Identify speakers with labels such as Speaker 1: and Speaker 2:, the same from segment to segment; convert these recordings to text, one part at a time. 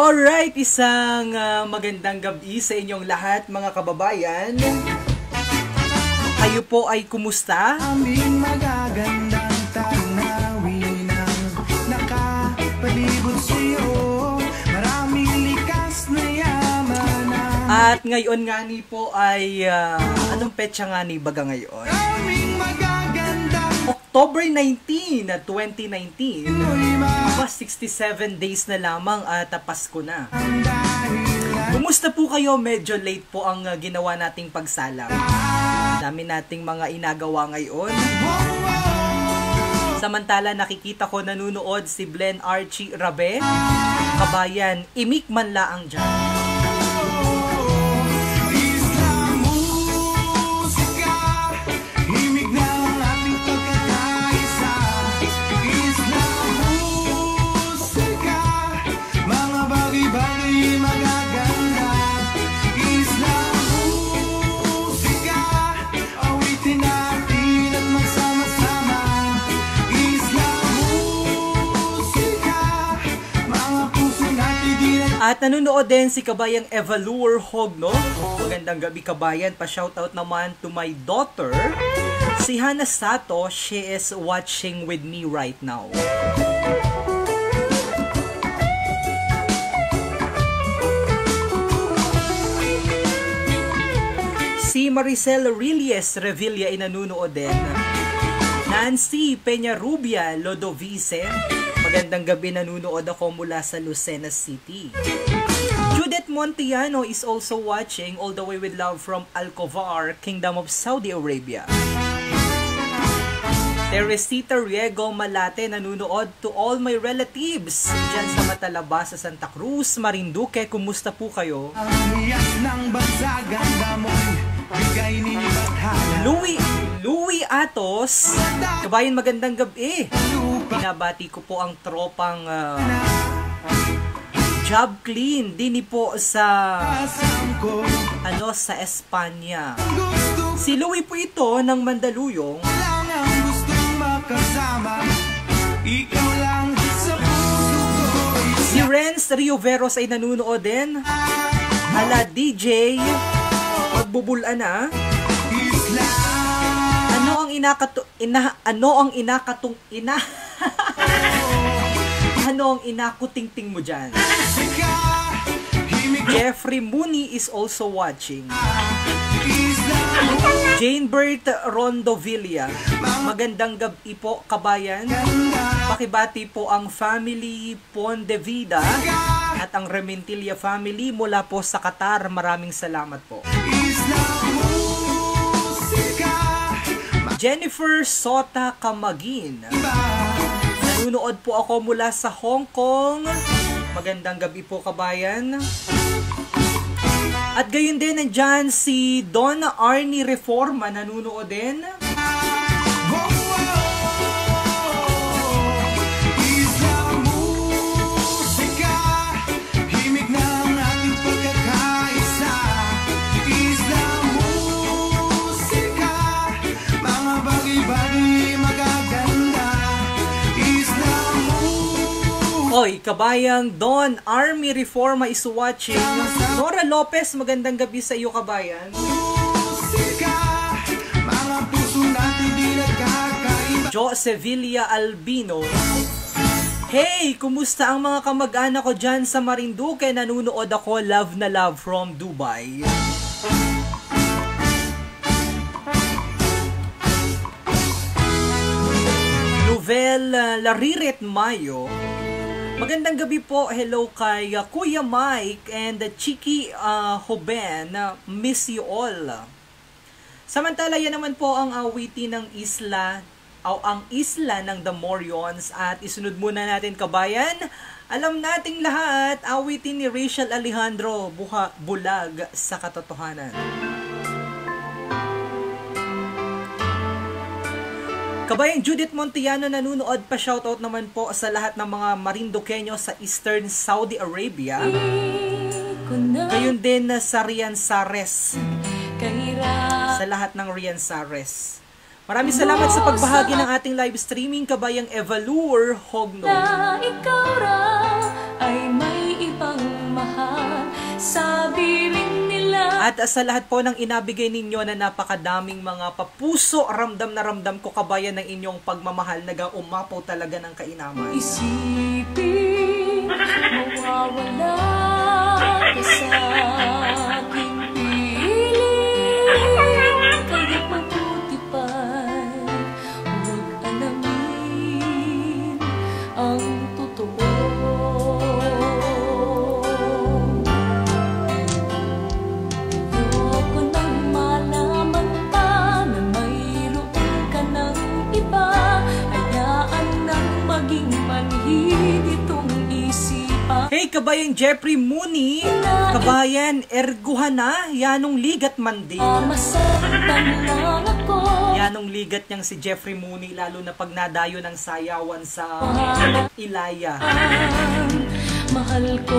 Speaker 1: Alright, isang magandang gabi sa inyong lahat mga kababayan. Kayo po ay kumusta?
Speaker 2: Aming magagandang tanawin ang nakapalibot sa'yo. Maraming likas na yaman.
Speaker 1: At ngayon nga ni po ay, anong petsa nga ni baga ngayon?
Speaker 2: Aming magagandang
Speaker 1: October 19, 2019. Aba, 67 days na lamang at Pasko na. Kumusta po kayo? Medyo late po ang ginawa nating pagsalam. Dami nating mga inagawa ngayon. Samantala nakikita ko nanunood si Blen Archie Rabe. Kabayan, imik man laang dyan. At nanonood din si Kabayang Evalure Hogno. Magandang gabi Kabayan. Pa-shoutout naman to my daughter, si Hana Sato. She is watching with me right now. Si Maricel Rilles Revilla ay nanonood din. Nancy Peñarubia Lodovice. Magandang gabi, nanunood ako mula sa Lucena City. Judith Montiano is also watching all the way with love from Alcovar, Kingdom of Saudi Arabia. Teresita Riego Malate, nanunood to all my relatives dyan sa Matalaba sa Santa Cruz, Marinduque. Kumusta po kayo? Louie Atos, Kabayan, magandang gabi. Pinabati ko po ang tropang Job Clean dini po sa sa Espanya. Si Louie po ito ng Mandaluyong. Si Renz Rioveros ay nanunood din. Hala DJ, magbubulan na. Ano ang inakutingting mo dyan? Jeffrey Mooney is also watching. Jane Bert Rondovilla, magandang gabi po Kabayan. Pakibati po ang family Pondevida at ang Rementilla family mula po sa Qatar. Maraming salamat po. Jennifer Sota Kamagin, nanunood po ako mula sa Hong Kong. Magandang gabi po Kabayan. At gayon din nandyan si Donna Arnie Reforma, nanunood din. Oy, Kabayang Don Army Reforma is watching. Nora Lopez, magandang gabi sa iyo Kabayan. Jo Sevilla Albino, hey, kumusta ang mga kamag-anak ko dyan sa Marinduque? Nanunood ako, love na love from Dubai. Novel Lariret Mayo, magandang gabi po. Hello kay Kuya Mike and Chiki Hoben. Miss you all. Samantala, yan naman po ang awitin ng isla o ang isla ng Damorions. At isunod muna natin Kabayan. Alam nating lahat, awitin ni Rachel Alejandro, Bulag sa Katotohanan. Kabayang Judith Montiano nanunood, pa shoutout naman po sa lahat ng mga Marinduqueño sa Eastern Saudi Arabia. Gayon din sa Rian Sares. Sa lahat ng Rian Sares. Maraming salamat sa pagbahagi ng ating live streaming, Kabayang Evalure Hogno.
Speaker 3: Na ikaw raw ay may ibang sa piling nila.
Speaker 1: At sa lahat po ng inabigay ninyo na napakadaming mga papuso, ramdam na ramdam ko kabayan ng inyong pagmamahal, nag-umapaw talaga ng kainaman.
Speaker 3: Isipin, mawawala ka sa aking piling. Kaya't mabuti pa'y huwag alamin ang totoo. Ayoko nang malaman pa na mayroon ka ng iba. Hayaan nang maging manhid itong isipan.
Speaker 1: Hey kabayan Jeffrey Mooney, kabayan erguhan na, yanong ligat mandi.
Speaker 3: Masaktan lang ako.
Speaker 1: Yanong ligat niyang si Jeffrey Mooney, lalo na pag nadayo ng sayawan sa Ilaya.
Speaker 3: Mahal ko.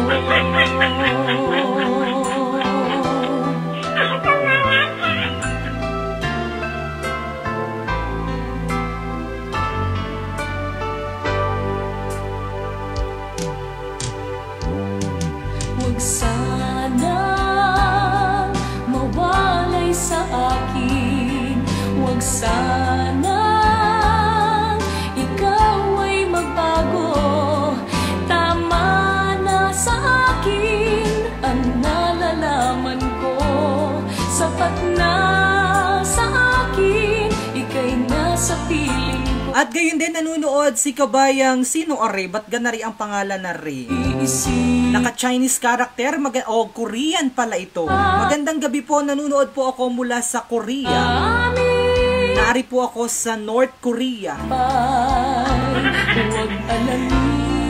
Speaker 3: Huwag sana mawalay sa akin. Huwag sana ikaw ay magbago. Tama na sa akin ang nalalaman ko. Sapat na sa akin, ika'y nasa piling ko.
Speaker 1: At gayon din nanunood si kabayang sino Are, ba't ganari ang pangalan na Re? Naka-Chinese character, Korean pala ito. Magandang gabi po, nanunood po ako mula sa Korea. Naari po ako sa North Korea.
Speaker 3: Huwag alamin.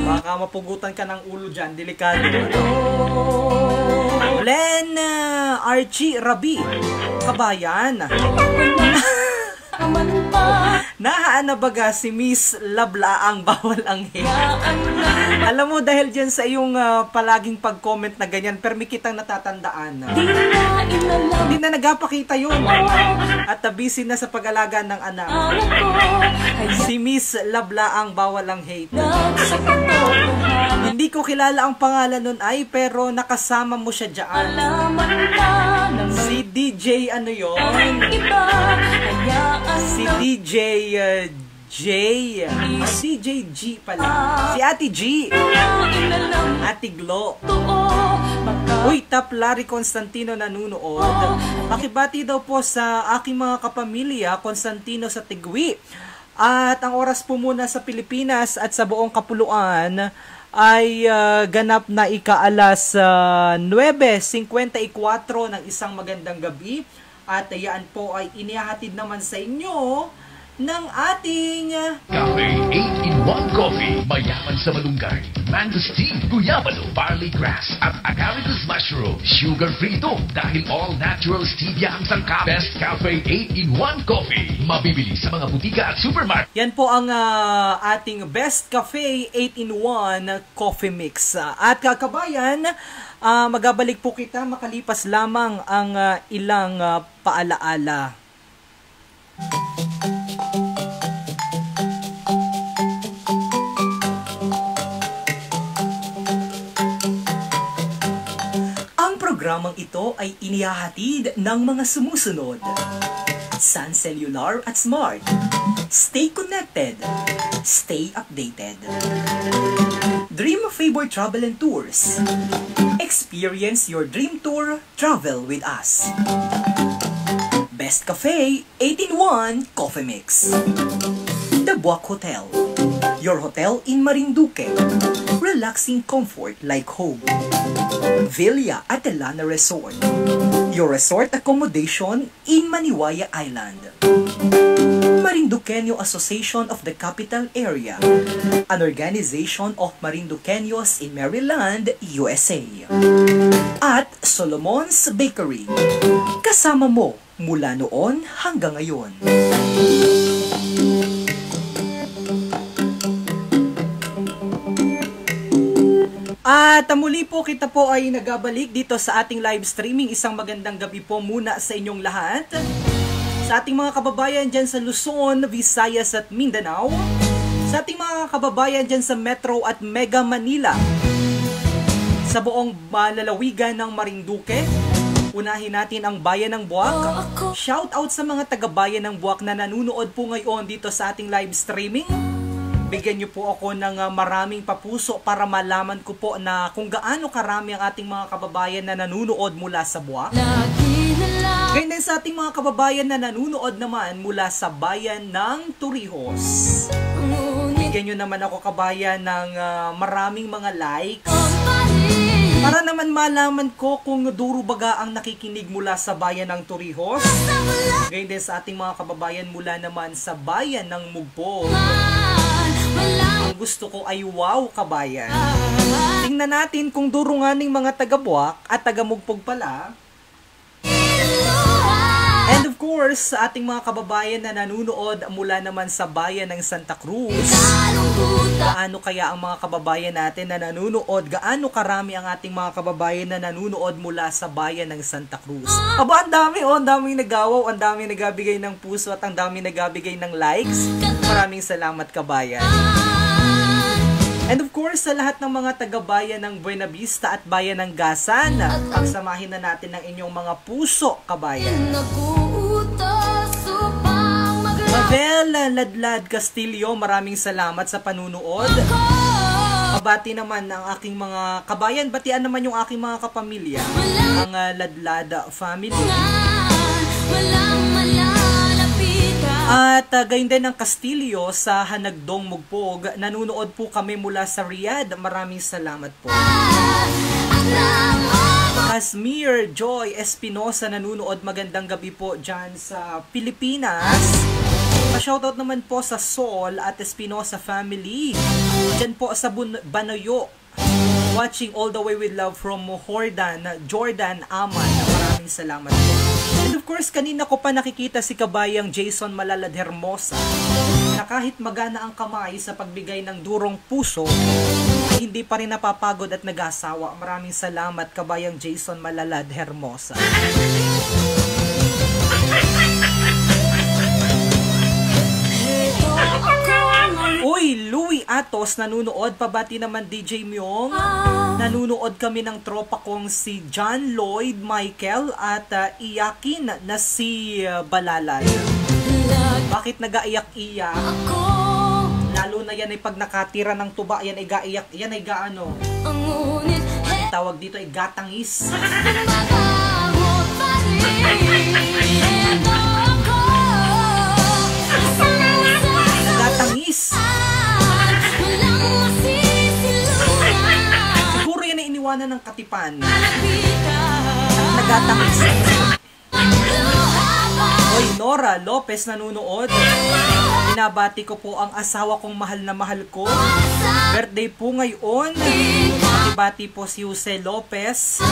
Speaker 1: Baka mapugutan ka ng ulo dyan, delikado. Len Archie Rabi, kabayan.
Speaker 3: Aman pa.
Speaker 1: Nahaan na baga si Miss Lablaang bawal ang hair. Alam mo, dahil dyan sa iyong palaging pag-comment na ganyan, permi kitang natatandaan. Hindi na nagapakita yun. At busy na sa pag-alaga ng anak. Si Miss Lablaang bawal ang hate. Hindi ko kilala ang pangalan nun ay, pero nakasama mo siya dyan. Si DJ ano yun? Si DJ DJ G pala. Si Ate G. Ate Glo. Uy, Tap Larry Constantino nanunood. Pakibati daw po sa aking mga kapamilya, Constantino sa Tigwi. At ang oras po muna sa Pilipinas at sa buong kapuluan ay ganap na ikaalas 9:54 ng isang magandang gabi. At yan po ay inihahatid naman sa inyo ng ating
Speaker 4: Cafe 8-in-1 Coffee. Mayaman sa malunggay, mangosteen, guyabano, barley grass, at agaricus mushroom. Sugar-free ito dahil all-natural stevia ang sangkap. Best Cafe 8-in-1 Coffee. Mabibili sa mga butika at supermarket.
Speaker 1: Yan po ang ating Best Cafe 8-in-1 Coffee Mix. At kakabayan, magabalik po kita makalipas lamang ang ilang paalaala. Ang programang ito ay inihahatid ng mga sumusunod: Sun Cellular at Smart. Stay connected. Stay updated. Dream Favor Travel and Tours. Experience your dream tour. Travel with us. Best Cafe 8-in-1 Coffee Mix. The Buwak Hotel. Your hotel in Marinduque. Relaxing comfort like home. Villa Atelana Resort. Your resort accommodation in Maniwaya Island. Marinduqueño Association of the Capital Area, an organization of Marinduqueños in Maryland, USA. At Solomon's Bakery, kasama mo mula noon hanggang ngayon. At muli po kita po ay nagabalik dito sa ating live streaming. Isang magandang gabi po muna sa inyong lahat. Sa ating mga kababayan dyan sa Luzon, Visayas at Mindanao. Sa ating mga kababayan dyan sa Metro at Mega Manila. Sa sa buong lalawigan ng Marinduque. Unahin natin ang Bayan ng Buwak. Shout out sa mga taga-Bayan ng Buwak na nanunood po ngayon dito sa ating live streaming. Bigyan niyo po ako ng maraming papuso para malaman ko po na kung gaano karami ang ating mga kababayan na nanunood mula sa Buwak. Ganyan din sa ating mga kababayan na nanunood naman mula sa Bayan ng Torrijos. Bigyan niyo naman ako, kabayan, ng maraming mga likes para naman malaman ko kung duro baga ang nakikinig mula sa Bayan ng Torrijos. Ganyan din sa ating mga kababayan mula naman sa Bayan ng Mugpog. Ang gusto ko ay wow, kabayan. Tingnan natin kung duro nga ng mga taga-Buwak at taga-Mugpog pala. And of course, sa ating mga kababayan na nanunood mula naman sa Bayan ng Santa Cruz. Gaano kaya ang mga kababayan natin na nanunood? Gaano karami ang ating mga kababayan na nanunood mula sa Bayan ng Santa Cruz? Aba, ang dami, ang daming nagawaw, ang daming nagabigay ng puso at ang daming nagabigay ng likes. Maraming salamat, kabayan. And of course, sa lahat ng mga taga-bayan ng Buena Vista at Bayan ng Gasan, pagsamahin na natin ang inyong mga puso, kabayan. Mabel Ladlad Castillo, maraming salamat sa panunood. Kabati naman ang aking mga kabayan, batian naman yung aking mga kapamilya, ang Ladlad family. At gayon din ng Castillo sa Hanagdong, Mugpog. Nanunood po kami mula sa Riyadh. Maraming salamat po. Asmir Joy Espinosa nanunood. Magandang gabi po dyan sa Pilipinas. Pa-shoutout naman po sa Sol at Espinosa family. Dyan po sa Banayo. Watching all the way with love from Jordan Aman. Maraming salamat po. And of course, kanina ko pa nakikita si kabayang Jason Malalad Hermosa na kahit magana ang kamay sa pagbigay ng durong puso, ay hindi pa rin napapagod at nag-asawa. Maraming salamat, kabayang Jason Malalad Hermosa. Uy, Louie Atos nanunood. Pabati naman DJ Myong. Nanunood kami ng tropa kong si John Lloyd Michael at iyakin na si Balalay. Bakit nag-aiyak-iyak? Lalo na yan ay pag nakatira ng tuba, yan ay gaiyak, yan ay gaano. Ang tawag dito ay gatangis. Gatangis. Siguro yan ay iniwanan ng katipan. Nagatangis. Oy, Nora Lopez nanunood. Binabati ko po ang asawa kong mahal na mahal ko. Birthday po ngayon. Bati po si Jose Lopez.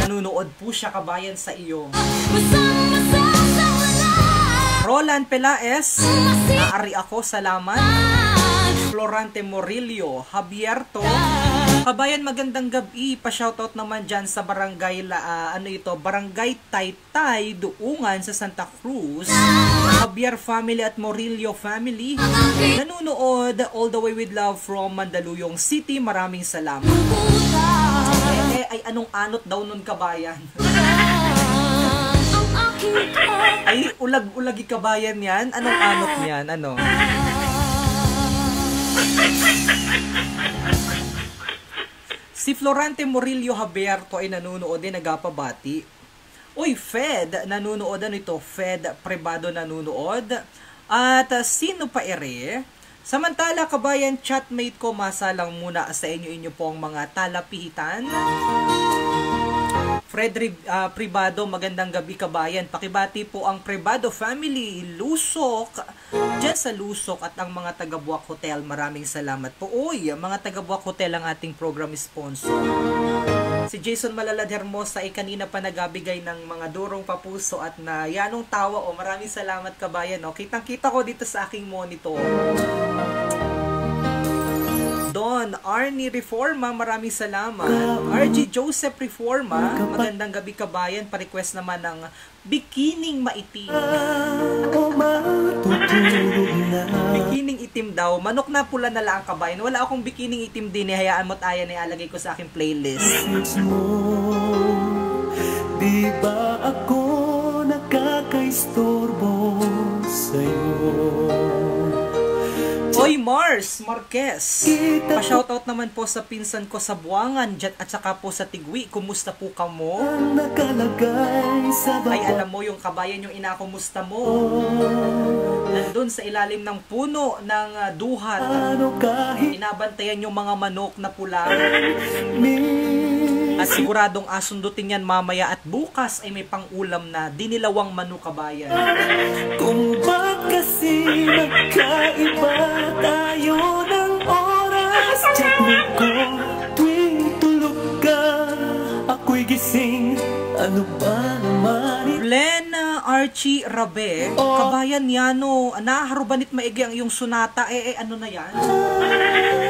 Speaker 1: Nanunood po siya, kabayan, sa iyo. Roland Pelaez. Naari ako, salamat. Florante Morillo. Javierto. Kabayan, magandang gabi. Pa-shoutout naman dyan sa barangay, Barangay Taytay, Duungan sa Santa Cruz. Javier family at Morillo family. Nanunood all the way with love from Mandaluyong City. Maraming salamat. Ay anong anot daw nun, kabayan? Ay, ulag-ulagi, kabayan yan? Anong anot yan? Ano? Si Florante Morillo Haberto ay nanunood din, nagapabati. Uy, Fed, nanunood. Ano ito? Fed Privado nanunood. At sino pa ere? Samantala, kabayan, chatmate ko, masalang muna sa inyo pong mga talapihitan. Fred Privado, magandang gabi, kabayan. Pakibati po ang Privado family, Lusok, dyan sa Lusok at ang mga taga-Buwak Hotel. Maraming salamat po. Uy, mga taga-Buwak Hotel ang ating program sponsor. Si Jason Malalad Hermosa ay kanina pa nagabigay ng mga durong papuso at na yanong tawa. Maraming salamat, kabayan. Kitang-kita ko dito sa aking monitor. Don Arnie Reforma, maraming salamat. RG Joseph Reforma, magandang gabi, kabayan. Pa-request naman ng Bikining Maitim. Bikining Itim itim daw. Manok na pula na lang kabayan. Wala akong bikining itim din. Hayaan mo't ayan ay alagay ko sa aking playlist.
Speaker 2: Di ba ako nakakaistorbo sa'yo?
Speaker 1: Oy Mars Marquez, pa-shoutout naman po sa pinsan ko sa Buangan at saka po sa Tigwi. Kumusta po ka mo?
Speaker 2: Nakalagay sa
Speaker 1: Ay alam mo yung kabayan yung inakumusta mo. Nandun sa ilalim ng puno ng duhat. Inabantayan yung mga manok na pula. At siguradong asundutin yan mamaya at bukas ay may pang-ulam na dinilawang manok kabayan.
Speaker 2: Kung ba't kasi magkaiba tayo ng oras, check mo ko tuwing tulog ka, ako'y gising. Ano ba naman
Speaker 1: Glenn Archie Rabe, kabayan yano, naharubanit maigi ang iyong sunata, ano na yan?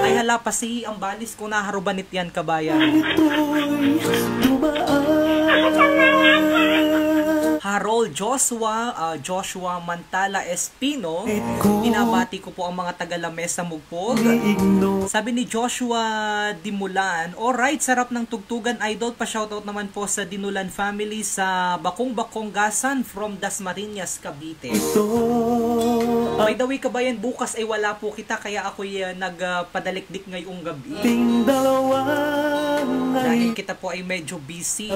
Speaker 1: Ay hala pa si ang balis kung naharubanit yan kabayan.
Speaker 2: ito'y dumaan?
Speaker 1: Harold Joshua Mantala Espino, inabati ko po ang mga taga-Lamesa Mugpog. Sabi ni Joshua Dimulan, alright, sarap ng tugtugan idol, pa-shoutout naman po sa Dinulan family sa Bakong Gasan from Dasmariñas, Cavite. By the way kabayan, bukas ay wala po kita kaya ako'y nagpadalikdik ngayong gabi. Dahil kita po ay medyo busy.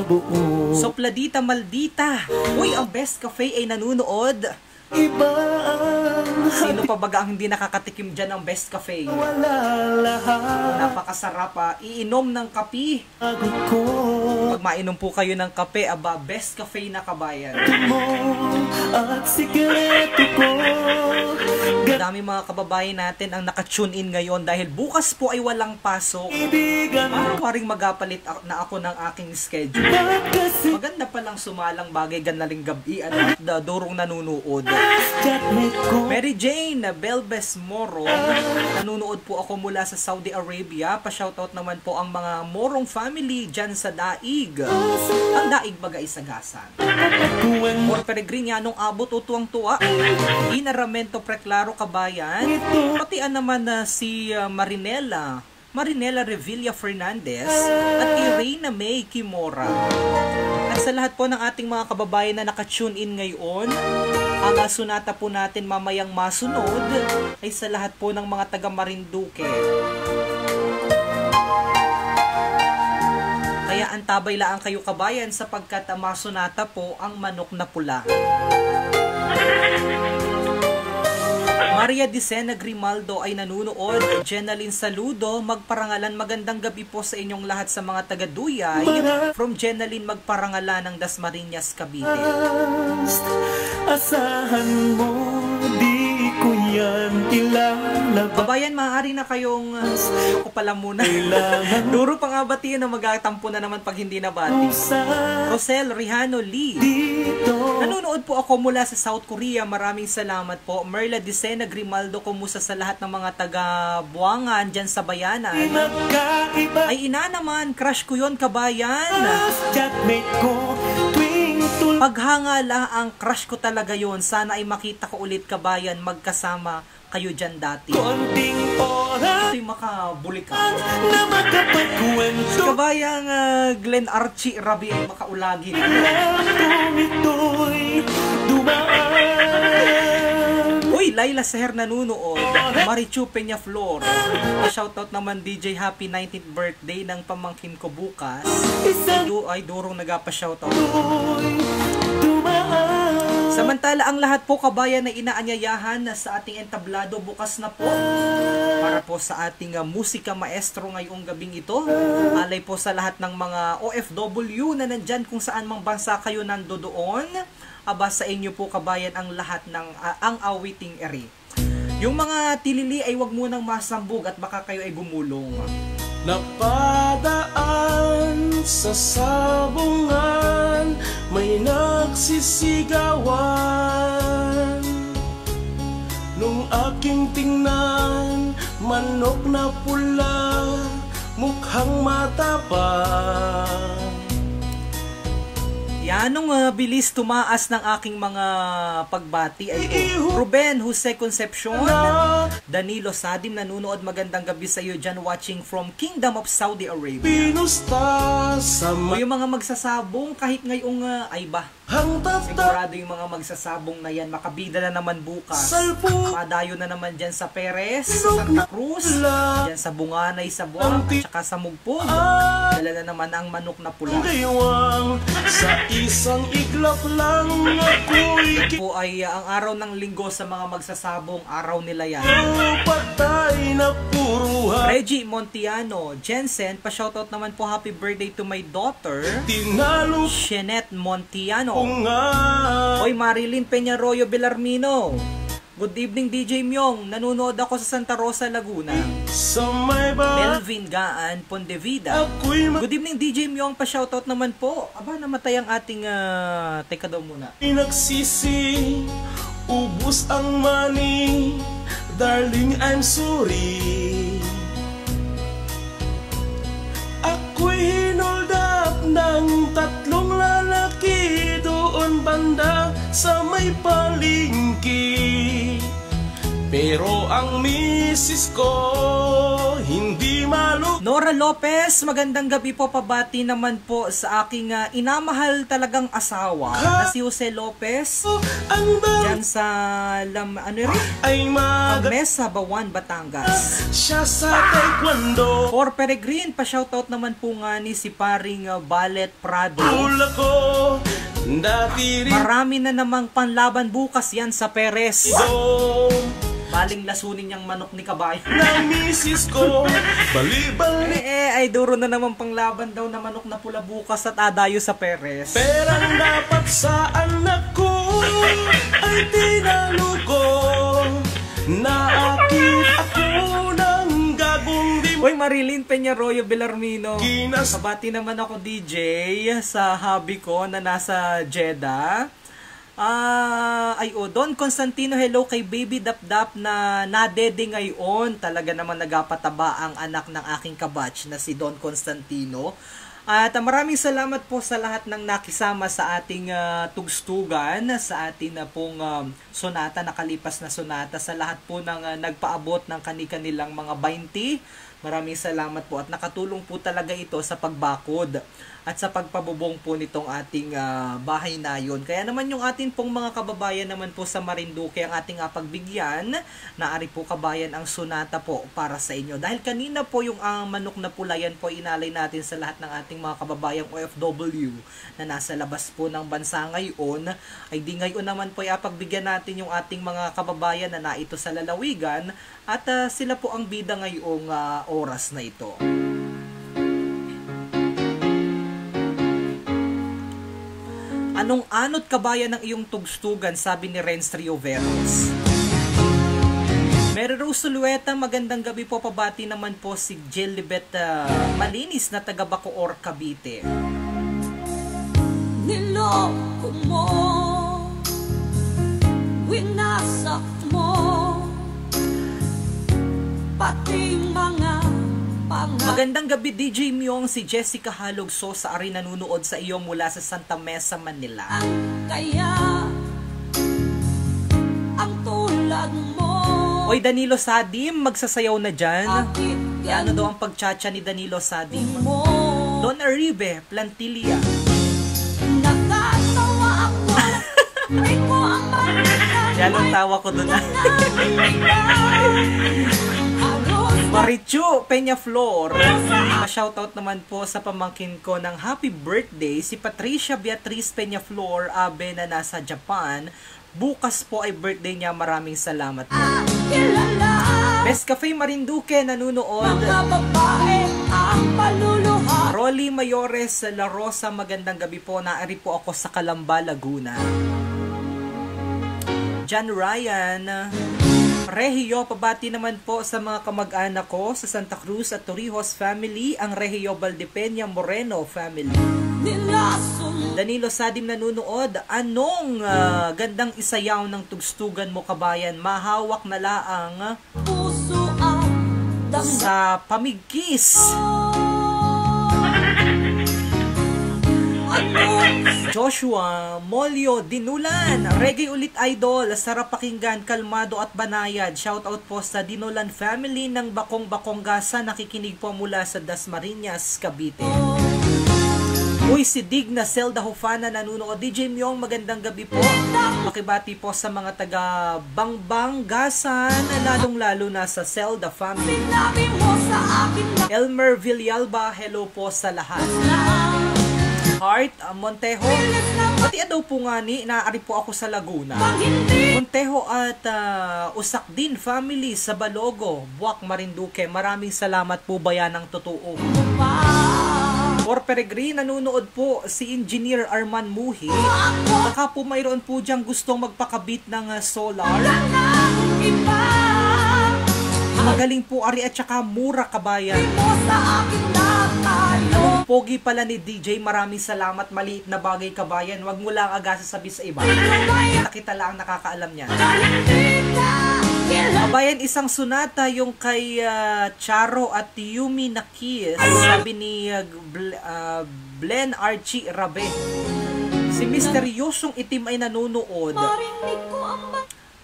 Speaker 1: Sopladita Maldita, uy, ang Best Cafe ay nanunood. Sino pa baga ang hindi nakakatikim dyan ng Best Cafe? Napakasarap iinom ng kape. Pag mainom po kayo ng kape, Best Cafe na kabayan. Dami mga kababayan natin ang naka-tune in ngayon dahil bukas po ay walang pasok. Maring magapalit na ako ng aking schedule. Maganda palang sumalang bagay ganaling gabi at durong nanunood. Mary Jane Belbes Moro, nanunood po ako mula sa Saudi Arabia. Pa-shoutout naman po ang mga Morong family dyan sa Daig. Ang Daig baga isagasan. Or Peregrinyanong abot o tuwang-tuwa. Inaramento Preclaro kabayan. Patian naman si Marinela Revilla Fernandez at Irene May Kimora. At sa lahat po ng ating mga kababayan na naka-tune in ngayon, ang sunata po natin mamayang masunod ay sa lahat po ng mga taga Marinduque. Kaya antabay lang kayo kabayan sapagkat masunata po ang manok na pula. Maria Dicena Grimaldo ay nanunood. Jenaline Saludo, magparangalan, magandang gabi po sa inyong lahat sa mga taga-Duyay. From Jenaline magparangalan ng Dasmariñas, Cavite.
Speaker 2: Asahan mo, di ko yan ilalabas.
Speaker 1: Kabayan, maaari na kayong ko pala muna. Duro pa nga batiin na magatampo na naman pag hindi nabati. Rosel Rihano Lee, nanonood po ako mula sa South Korea. Maraming salamat po. Merla Dicena Grimaldo, kumusta sa lahat ng mga taga-Buangan dyan sa bayanan. Ay ina naman, crush ko yon kabayan. Paghangala ang crush ko talaga yon. Sana ay makita ko ulit kabayan, magkasama kayo dyan dati. Ito'y makabulikan. Kabayang Glenn Archie Rabi ay makaulagin. Uy, Laila Seher nanunood. Marichu Peñaflor. Shoutout naman DJ, happy 19th birthday ng pamangkin ko bukas. Ay durong nagapa-shoutout. Samantala, ang lahat po kabayan na inaanyayahan na sa ating entablado bukas na po para po sa ating musika maestro ngayong gabing ito. Alay po sa lahat ng mga OFW na nandyan kung saan mang bansa kayo nandoon. Aba sa inyo po kabayan ang lahat ng ang awiting eri. Yung mga tilili ay wag munang masambog at baka kayo ay gumulong.
Speaker 2: Napadaan sa sabungan, may nagsisigawan. Nung aking tingnan, manok na pula, mukhang matapang.
Speaker 1: Yan, nung bilis tumaas ng aking mga pagbati ay Ruben Jose Concepcion, Danilo Sadim, nanunood, magandang gabi sa iyo dyan, watching from Kingdom of Saudi Arabia.
Speaker 2: Pinusta sa
Speaker 1: O yung mga magsasabong kahit ngayong ay ba, sigurado yung mga magsasabong na yan, makabida na naman bukas. Padayo na naman dyan sa Perez, sa Santa Cruz, dyan sa Bunganay, sa Buang, at saka sa Mugpog. Dala na naman ang manok na pula.
Speaker 2: Gaywang sa isang iglap lang ako'y
Speaker 1: Po ay ang araw ng linggo sa mga magsasabong, araw nila yan.
Speaker 2: patay na puruhan.
Speaker 1: Reggie Montiano, Jensen, pa-shoutout naman po, happy birthday to my daughter,
Speaker 2: Tinalo
Speaker 1: Shenette Montiano.
Speaker 2: ko nga.
Speaker 1: Oy, Marilyn Peñarroyo Belarmino. Good evening, DJ Myong. Nanunood ako sa Santa Rosa, Laguna.
Speaker 2: Sa may ba
Speaker 1: Melvin Gaan Pondevida.
Speaker 2: ako'y
Speaker 1: Good evening, DJ Myong. Pa-shoutout naman po. Aba, namatay ang ating... teka daw muna.
Speaker 2: nagsisi, ubus ang money. Darling, I'm sorry. Ako'y hinold up ng tatlong lalaki doon banda sa may palengke. Pero ang misis ko hindi malu.
Speaker 1: Nora Lopez, magandang gabi po, pabati naman po sa aking inamahal talagang asawa na si Jose Lopez.
Speaker 2: Ang
Speaker 1: Diyan sa
Speaker 2: ay
Speaker 1: Mesa, Bawan, Batangas.
Speaker 2: siya sa taekwondo.
Speaker 1: For Peregrine, pa-shoutout naman po nga ni si paring Ballet Prado.
Speaker 2: Ula ko dati rin
Speaker 1: Marami na namang panlaban bukas yan sa Perez.
Speaker 2: do
Speaker 1: Baling lasunin niyang manok ni Kabayo.
Speaker 2: na misis ko balibal ni
Speaker 1: Ay duro na naman panglaban daw na manok na pula bukas at adayo sa Perez.
Speaker 2: perang dapat sa anak ko ay tinalo ko. Naakit ako ng gagong di
Speaker 1: Uy, Marilyn Peñarroyo Belarmino.
Speaker 2: Ginas
Speaker 1: Kabati naman ako, DJ, sa hobby ko na nasa Jeddah. Don Constantino, hello kay Baby Dapdap na nadede ngayon. Talaga naman nagapataba ang anak ng aking kabatch na si Don Constantino. At maraming salamat po sa lahat ng nakisama sa ating tugstugan, sa ating pong sonata, nakalipas na sonata, sa lahat po ng nagpaabot ng kanilang mga 20. Maraming salamat po at nakatulong po talaga ito sa pagbakod at sa pagpabubong po nitong ating bahay na yun. Kaya naman yung ating pong mga kababayan naman po sa Marinduque ang ating pagbigyan, naari po kabayan ang sonata po para sa inyo. Dahil kanina po yung manok na pula yan po inalay natin sa lahat ng ating mga kababayang OFW na nasa labas po ng bansa ngayon, ay di ngayon naman po ipagbigyan natin yung ating mga kababayan na naito sa lalawigan at sila po ang bida ngayong oras na ito. Anong anot kabayan ng iyong tugstugan, sabi ni Renz Rioveros. Mary Rose Sulueta, magandang gabi po, pabati naman po si Jelibet Malinis na taga Bacoor, Cavite.
Speaker 3: Niloko mo, winasak mo, pati mga pangarap.
Speaker 1: Magandang gabi, DJ Myong, si Jessica Halogso sa ari nanunood sa iyo mula sa Santa Mesa, Manila.
Speaker 3: Kaya ang tulad mo,
Speaker 1: Oy, Danilo Sadim, magsasayaw na dyan.
Speaker 3: bakit
Speaker 1: Ano daw ang pagchacha ni Danilo Sadim?
Speaker 3: mo?
Speaker 1: Don Arribe, Plantilla.
Speaker 3: Nakatawa ako, rin mo ang balikan.
Speaker 1: Yan ang tawa ko doon. Marichu Peñaflor, pa-shoutout naman po sa pamangkin ko ng happy birthday, si Patricia Beatriz Peñaflor Abe na nasa Japan. Bukas po ay birthday niya, maraming salamat po. Best Cafe Marinduque, nanunood.
Speaker 3: Mga babae ang maluluha.
Speaker 1: Rolly Mayores La Rosa, magandang gabi po. Naari po ako sa Calamba, Laguna. John Ryan Regio, pabati naman po sa mga kamag-anak ko sa Santa Cruz at Torrijos family, ang Regio Valdepeña Moreno family. Danilo Sadim nanunood. Anong gandang isayaw ng tugstugan mo, kabayan? Mahawak na laang
Speaker 3: Puso ang
Speaker 1: sa pamigkis. Joshua Molyo Dinulan, reggae ulit idol, sarap pakinggan, kalmado at banayad. Shoutout po sa Dinulan family ng Bakong Gasa, nakikinig po mula sa Dasmariñas, Cavite. Uy, si Digna Zelda Hufana nanunood. DJ Myong, magandang gabi po. Makibati po sa mga taga Bangbang Gasan, lalong-lalo na sa Zelda family. Elmer Villalba, hello po sa lahat. Heart Montejo, pati daw po nga ni, naari po ako sa Laguna. Montejo at Usak din family sa Balogo, Buwak, Marinduque. Maraming salamat po, bayan ng totoo. For Peregrine, nanonood po si Engineer Arman Muhi. Baka po mayroon po diyang gustong magpakabit ng solar. Magaling po ari at saka mura, kabayan. Pogi pala ni DJ, maraming salamat. Maliit na bagay, kabayan. Wag mo lang agad sasabi sa iba. Kita lang ang nakakaalam niya. Kabayan, isang sunata yung kay Charo at Yumi na Kiss, sabi ni Blen Archie Rabe. Si misteryosong itim ay nanonood.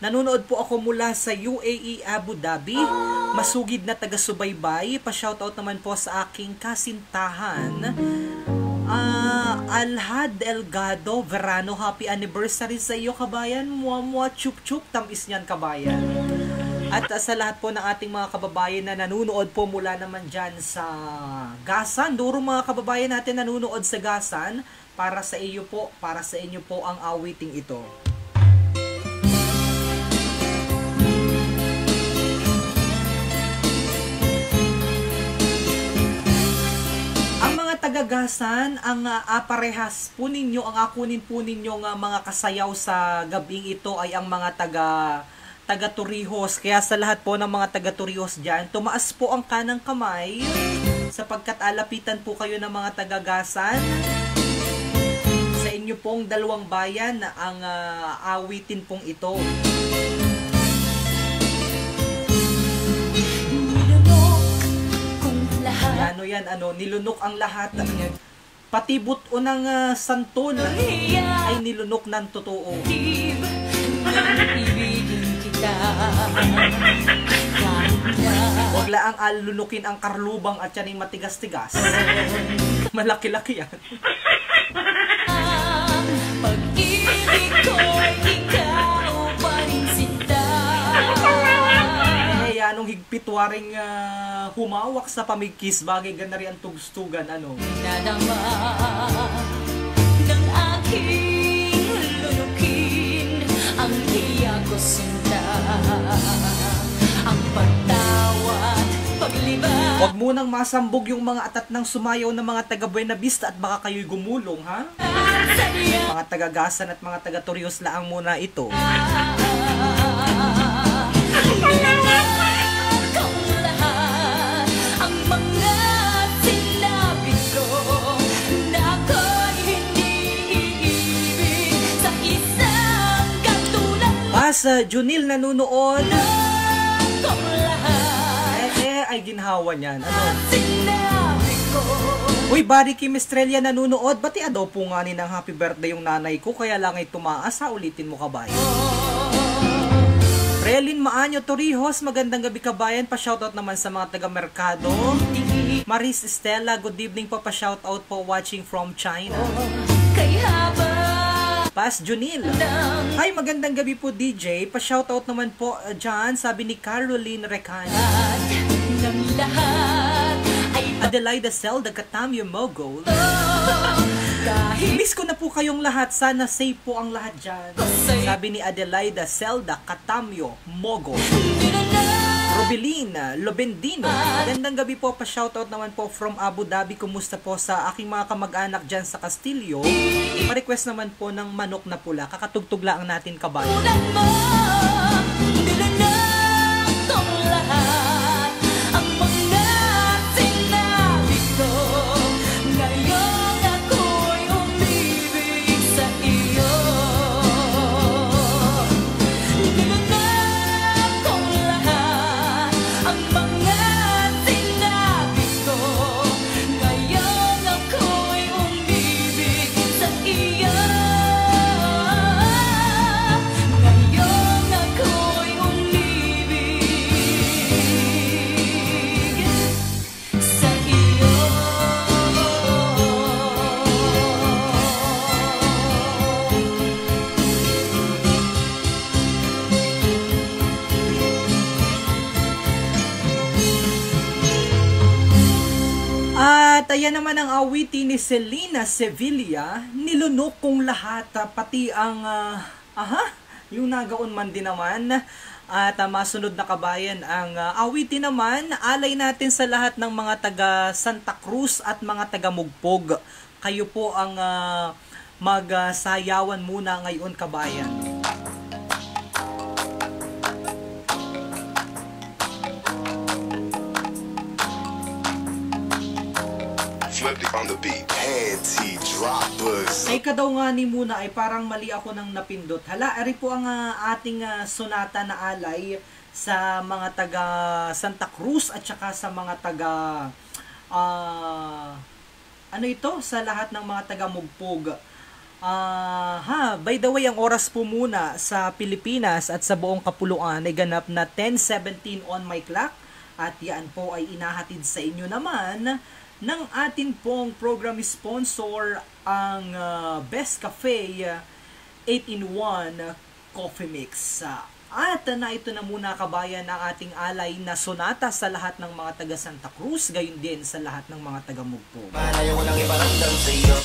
Speaker 1: Nanonood po ako mula sa UAE Abu Dhabi. Masugid na taga-subaybay. Pa-shoutout naman po sa aking kasintahan, Alhad Delgado Verano. Happy anniversary sa iyo, kabayan. Muamua chup chup, tamis niyan, kabayan. At sa lahat po ng ating mga kababayan na nanonood po mula naman dyan sa Gasan, duro mga kababayan natin nanonood sa Gasan, para sa iyo po, para sa inyo po ang awiting ito. Tagagasan, ang aparehas po ninyo, ang akunin po ninyong mga kasayaw sa gabing ito ay ang mga taga-Torrijos. Kaya sa lahat po ng mga taga-Torrijos dyan, tumaas po ang kanang kamay sapagkat alapitan po kayo ng mga tagagasan. Sa inyo pong dalawang bayan ang awitin pong ito. Ano yan, nilunok ang lahat. Patibot unang santol ay nilunok ng totoo. Huwag laang alunukin ang karlubang at yan ay matigas-tigas. Malaki-laki yan. Pag-ibig ko'y ikaw pa rin sinta. Anong higpit waring humawak sa pamigkis, bagay ganari ang tugstugan, Nadama ng aking lunukin ang hiya ko sinta, ang pagtawat, paglibad. Huwag munang masambog yung mga atat ng sumayaw ng mga taga Buena Vista at baka kayo'y gumulong, ha? Mga taga-Gasan at mga taga-Torrijos laang muna ito. Sa Junil nanonood. Ay ginhawa niyan. Uy, Barry Kim Estrella nanonood. Bati daw po nga ni ng happy birthday yung nanay ko, kaya lang ay tumaas. Ulitin mo, kabayan. Relin Maanyo Torrijos, magandang gabi, kabayan. Pa-shoutout naman sa mga taga-merkado. Maris Estela, good evening po. Pa-shoutout po, watching from China. Pas Junil. Hi, magandang gabi po, DJ. Pa-shoutout naman po dyan, sabi ni Caroline Recana. Adelaida Zelda Katamyo Mogol. Miss ko na po kayong lahat. Sana safe po ang lahat dyan. Sabi ni Adelaida Zelda Katamyo Mogol. Robilina Lobendino, magandang gabi po. Pa-shoutout naman po from Abu Dhabi. Kumusta po sa aking mga kamag-anak dyan sa Castillo. Pa-request naman po ng manok na pula. Kakatugtog lang natin, kabayan. At ayan naman ang awitin ni Selena Sevilla, nilunok kong lahat, pati ang, yung nagaon man din naman. At masunod na kabayan, ang awitin naman, alay natin sa lahat ng mga taga Santa Cruz at mga taga Mugpog. Kayo po ang magsayawan muna ngayon kabayan.
Speaker 5: On the beat, panty droppers.
Speaker 1: Ay kadaw nga ni muna ay parang mali ako nang napindot. Hala, ari po ang ating sonata na alay sa mga taga Santa Cruz at saka sa mga taga ano ito? Sa lahat ng mga taga Mugpog. By the way, ang oras po muna sa Pilipinas at sa buong kapuluan ay ganap na 10:17 on my clock. At yan po ay inahatid sa inyo naman ng atin pong program sponsor, ang Best Cafe 8-in-1 Coffee Mix. At na ito na muna kabayan ang ating alay na sonata sa lahat ng mga taga Santa Cruz, gayon din sa lahat ng mga taga Mugpog.
Speaker 2: Malayo ko lang iparamdam sa iyo.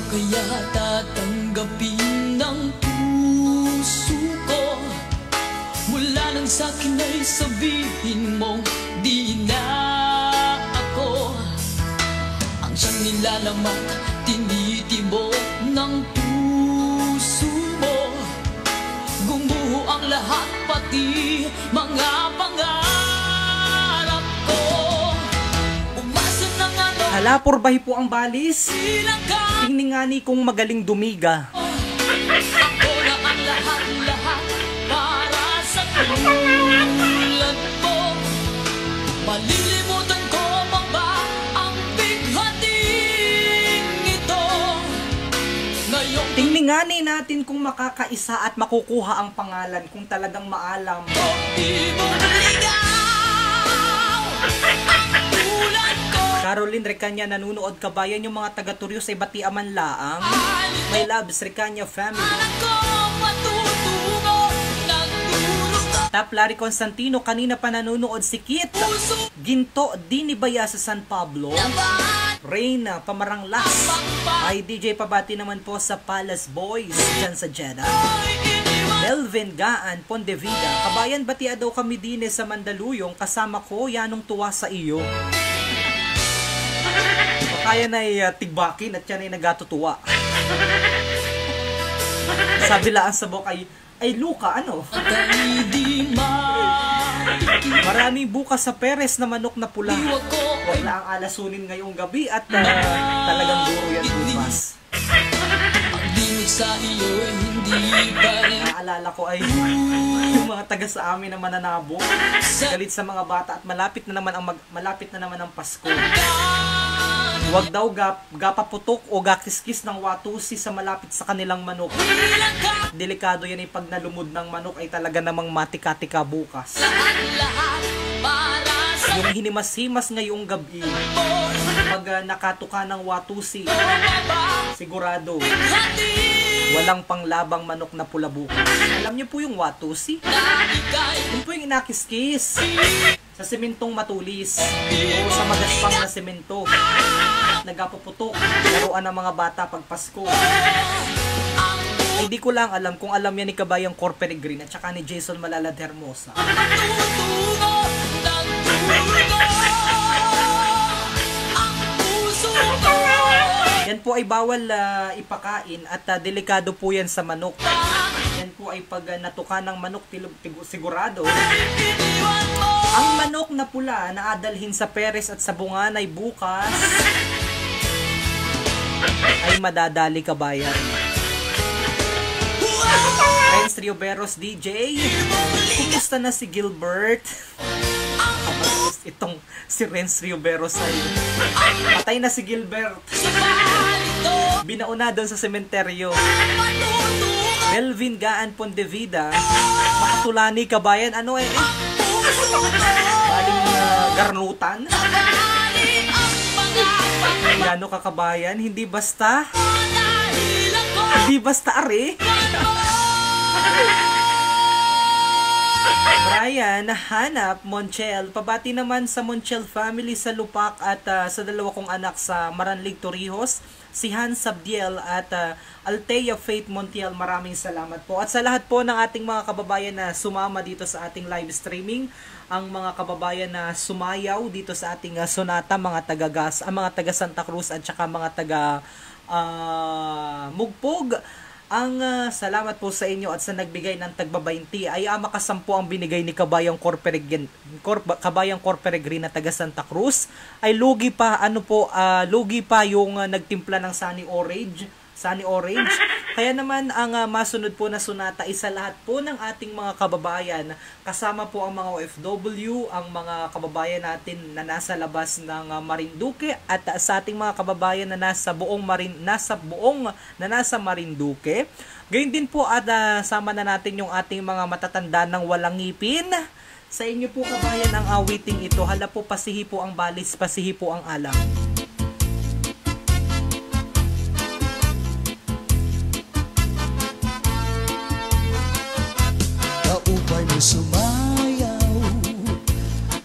Speaker 6: Kaya tatanggapin ng puso ko, mula nang sa'kin ay sabihin mo di na ako ang siyang nilalaman, tinitibok ng puso mo. Gumuho ang lahat, pati mga pangarap ko. Umasa ng ano,
Speaker 1: Hala, purbahi po ang balis.
Speaker 6: silang ka.
Speaker 1: Tingning kung magaling dumiga.
Speaker 6: Ako na ang lahat-lahat para sa tulad mo. Malilimutan ko pa ba ang bighating ito? Ngayon
Speaker 1: Tingninganin natin kung makakaisa at makukuha ang pangalan kung talagang maalam.
Speaker 6: ko di mo naligaw ang tulad ko.
Speaker 1: Caroline Recanya, nanunood kabayan, yung mga taga-Turyo sa Ibatiaman laang. My loves, Recanya family.
Speaker 6: Ako matutungo ng durugo.
Speaker 1: Tap Larry Constantino, kanina pa nanunood si Kit.
Speaker 6: Puso
Speaker 1: Ginto, Dinibaya sa San Pablo.
Speaker 6: naman
Speaker 1: Reyna, Pamaranglas. Ay DJ Pabati naman po sa Palace Boys dyan sa Jeddah.
Speaker 6: ay iniwan.
Speaker 1: Melvin Gaan, Pondevida. Kabayan, batia daw kami din sa Mandaluyong. Kasama ko, yanong tuwa sa iyo. Kaya na tigbakin at yan ay nagatutuwa. Sabi laan sa bok ay Luka, ano?
Speaker 6: Dahil di makikita
Speaker 1: Maraming bukas sa Perez na manok na pula.
Speaker 6: ko
Speaker 1: Huwag na ang alasunin ngayong gabi at talagang duro yan bukas.
Speaker 6: ang dinig sa iyo ay hindi pa rin
Speaker 1: Naalala ko ay yung mga taga sa amin na mananabo. Galit sa mga bata at malapit na naman ang Pasko. Huwag daw gapaputok o gakiskis ng watusi sa malapit sa kanilang manok. Delikado yan ay pag nalumod ng manok ay talaga namang matika-tika bukas.
Speaker 6: lahat para sa
Speaker 1: Yung hinimas-himas ngayong gabi, pag nakatuka ng watusi, sigurado, walang panglabang manok na pula bukas. Alam niyo po yung watusi? Yun po yung inakiskis sa sementong matulis o sa magaspang na semento. Nagapuputok, laruan ng mga bata pag Pasko. Hindi ko lang alam kung alam yan ni Kabayang Cor Peregrine at saka ni Jason Malalad Hermosa.
Speaker 6: matutungo ng durugo ang puso ko.
Speaker 1: Yan po ay bawal ipakain at delikado po yan sa manok. Yan po ay pag natuka ng manok, sigurado.
Speaker 6: Iniwan mo
Speaker 1: Ang manok na pula na adalhin sa Perez at sa Bunganay bukas ay madadali kabayan. Renz Rioberos DJ, kumusta na si Gilbert? Itong si Renz Rioberos ay patay na si Gilbert.
Speaker 6: palito
Speaker 1: Binauna doon sa sementeryo.
Speaker 6: matutungo
Speaker 1: Melvin Gaan Pondevida, Makatulani kabayan, ano
Speaker 6: puso ko.
Speaker 1: baling garnutan.
Speaker 6: Tanghali ang mga
Speaker 1: Yano kakabayan, hindi basta. Hindi basta are. Brian, Hanap, Monchel. Pabati naman sa Monchel family sa Lupak at sa dalawa kong anak sa Maranlig, Torrijos, si Hans Sabdiel at Althea Faith Montiel. Maraming salamat po. At sa lahat po ng ating mga kababayan na sumama dito sa ating live streaming, ang mga kababayan na sumayaw dito sa ating sonata, mga taga Santa Cruz at saka mga taga Mugpog. Ang salamat po sa inyo at sa nagbigay ng tagba-20 ay makasampo ang binigay ni Kabayang Corperegrin na taga Santa Cruz. Ay lugi pa lugi pa yung nagtimpla ng Sunny Orange. Kaya naman ang masunod po na sonata isa lahat po ng ating mga kababayan, kasama po ang mga OFW, ang mga kababayan natin na nasa labas ng Marinduque at sa ating mga kababayan na nasa Marinduque. Gayun din po at sama na natin yung ating mga matatanda ng walang ngipin. Sa inyo po kabayan ang awiting ito. Hala po, pasihi po ang balis, pasihi po ang alam.
Speaker 2: Kaupay mo sumayaw,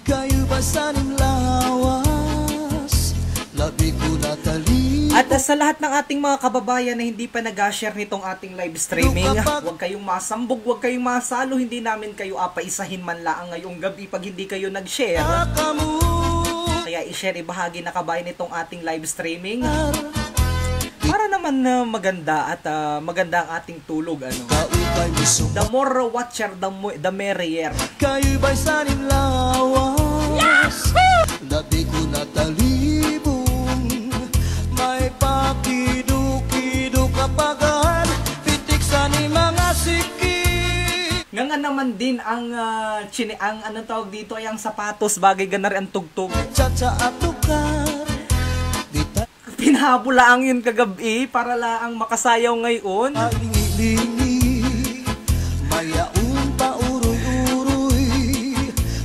Speaker 2: kayo ba saning lawas, labi ko natali.
Speaker 1: At sa lahat ng ating mga kababayan na hindi pa nag-share nitong ating live streaming, huwag kayong masambog, huwag kayong masalo, hindi namin kayo apaisahin man lang ngayong gabi pag hindi kayo nag-share. Kaya i-share, ibahagi na kabayan itong ating live streaming para naman maganda at maganda ang ating tulog. The more watcher, the merrier.
Speaker 2: Kayo ba'y saning lawas, labi ko natalibong, may pakidu-kidu kapagan, pitik sa ni mga siki.
Speaker 1: Nga naman din ang anong tawag dito ay ang sapatos, bagay ganar ang tugtog.
Speaker 2: Chacha atukar,
Speaker 1: Pinahabulaang yun kagabi para laang makasayaw ngayon.
Speaker 2: alingi-lingi, mayaun pa uroy-uroy,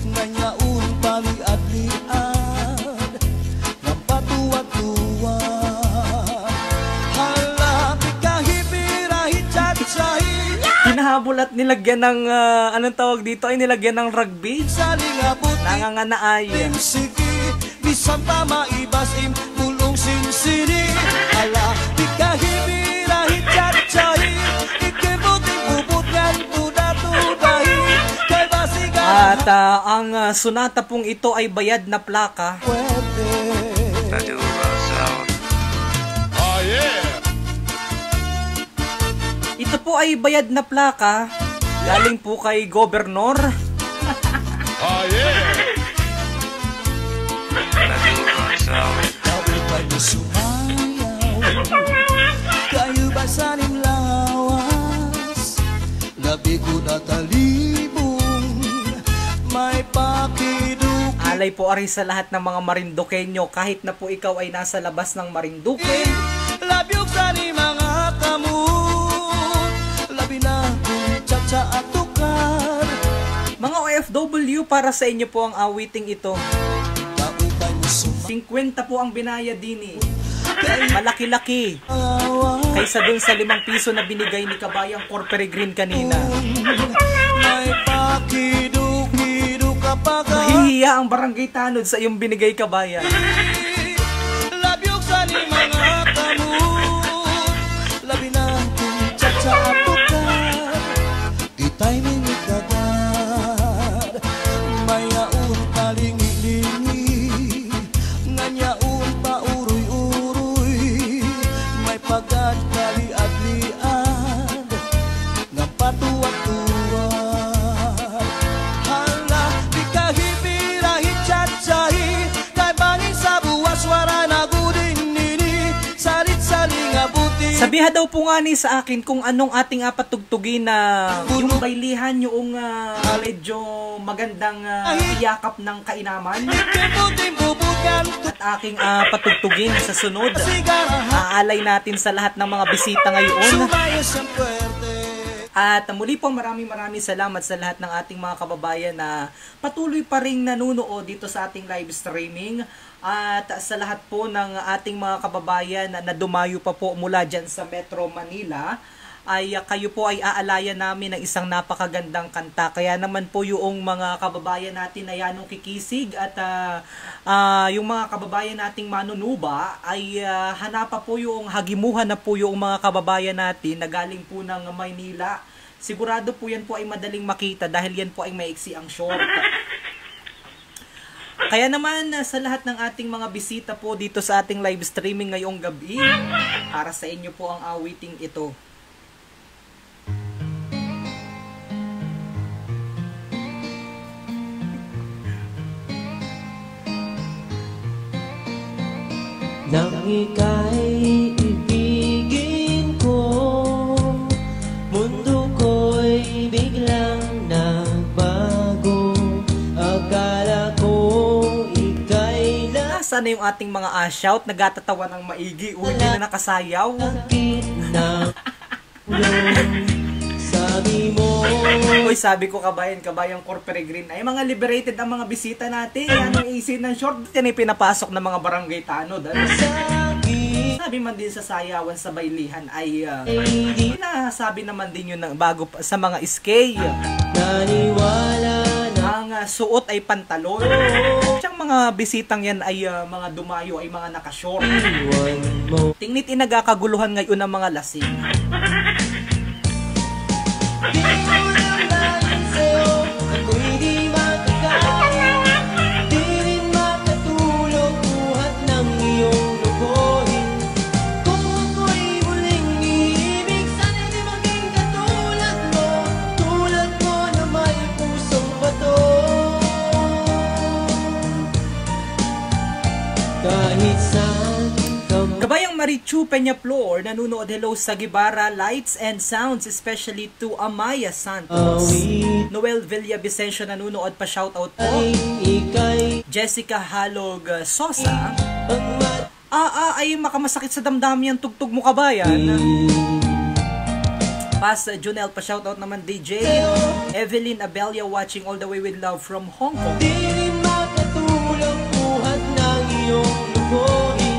Speaker 2: nganyaun pa liad-liad, ng patuwa-tuwa, halapi kahipirahi chat-sahi,
Speaker 1: Pinahabol at nilagyan ng anong tawag dito ay nilagyan ng rugby.
Speaker 2: salingabot
Speaker 1: Nanganganaay.
Speaker 2: sige, bisan pa maibasim, pulong sinsini, ala, di kahipirahi chat-sahi, ikibuting ubot ngan tuda-tudahi, kay basigan
Speaker 1: At ang sonata pong ito ay bayad na plaka.
Speaker 2: pwede.
Speaker 1: Ito po ay bayad na plaka. Galing po kay Gobernur.
Speaker 2: Kaupay mo sumayaw, kayo ba saning lawas, labi ko natalibong, may pakidu.
Speaker 1: Alay po ari sa lahat ng mga Marinduqueño, kahit na po ikaw ay nasa labas ng Marinduque.
Speaker 2: Labi sa ni mga kamut, labi na kung chacha at tukar.
Speaker 1: Mga OFW, para sa inyo po ang awiting ito.
Speaker 2: Kaupay mo sumayaw,
Speaker 1: 50 po ang binayad din eh. Malaki-laki.
Speaker 2: may
Speaker 1: Kaysa dun sa 5 piso na binigay ni Kabayang Corperegrin kanina.
Speaker 2: pakidu-kidu kapagan.
Speaker 1: Mahihiya ang barangay tanod sa iyong binigay, Kabayan.
Speaker 2: Labyog sa ni mga kamut, labi na kung chacha at tukar, di tayo minigagad, mayaun talingi-lingi, nganyaun pa uroy-uroy, may pagad kaliad-liad, ng patuwag-tuwag, hala, di kahipirahi chat-sahi, kay bangin sa buwas wara na gudin nini, salit-saling abuti.
Speaker 1: Sabiha daw po nga ni sa akin kung anong ating patugtugin na yung baylihan, yung medyo magandang iyakap ng kainaman.
Speaker 2: Kibuting bubugan,
Speaker 1: At aking patugtugin sa sunod.
Speaker 2: sigarahan,
Speaker 1: Aalay natin sa lahat ng mga bisita ngayon.
Speaker 2: sumayos ang puwerte.
Speaker 1: At muli po maraming salamat sa lahat ng ating mga kababayan na patuloy pa ring nanonood dito sa ating live streaming. At sa lahat po ng ating mga kababayan na dumayo pa po mula dyan sa Metro Manila, ay kayo po ay aalayan namin ng isang napakagandang kanta. Kaya naman po yung mga kababayan natin na yanong kikisig at yung mga kababayan nating manunuba ay hanapa po yung hagimuhan na po yung mga kababayan natin na galing po ng Maynila. Sigurado po yan po ay madaling makita dahil yan po ay maiksi ang short. Kaya naman sa lahat ng ating mga bisita po dito sa ating live streaming ngayong gabi, para sa inyo po ang awiting ito.
Speaker 2: Nang ika'y ibigin ko, mundo ko'y biglang nagbago. Akala ko ika'y
Speaker 1: Nasaan na yung ating mga shout? Nagtatawa ng maigi. Uy, hindi na nakasayaw.
Speaker 2: lakit na ulong. Sabi mo,
Speaker 1: Uy, sabi ko kabayan corporate green. Ay, mga liberated ang mga bisita natin. Anong isin ng short? Yan ay pinapasok ng mga barangay tanod.
Speaker 2: sakit
Speaker 1: Sabi man din sa sayawan sa baylihan ay
Speaker 2: di
Speaker 1: pinasabi naman din yun ng bago sa mga skay.
Speaker 2: naniwala na
Speaker 1: Ang suot ay pantalon. Siyang mga bisitang yan ay mga dumayo ay mga nakashort.
Speaker 2: iwan mo.
Speaker 1: Tingnit inagakaguluhan ngayon ng mga lasing.
Speaker 2: Di ko naman sa'yo, ako'y di makakaya. Di rin makatulog buhat ng iyong lubuhin. Kung ako'y muling iibig, sana'y di maging katulad mo. Tulad mo na may pusong bato. Kahit saan ka
Speaker 1: Kabayang Marichu Peñaflor, nanunood hello sa Gibara Lights and Sounds, especially to Amaya Santos.
Speaker 2: awit
Speaker 1: Noel Villavicencio nanunood pa shoutout po.
Speaker 2: ay ika'y
Speaker 1: Jessica Halog Sosa.
Speaker 2: pagmati.
Speaker 1: Ay makamasakit sa damdamin yung tugtog mo kabayan. Pas Junel pa shoutout naman DJ. Evelyn Abelia watching all the way with love from Hong Kong.
Speaker 2: Di rin makatulog buhat ng iyong lubuhin.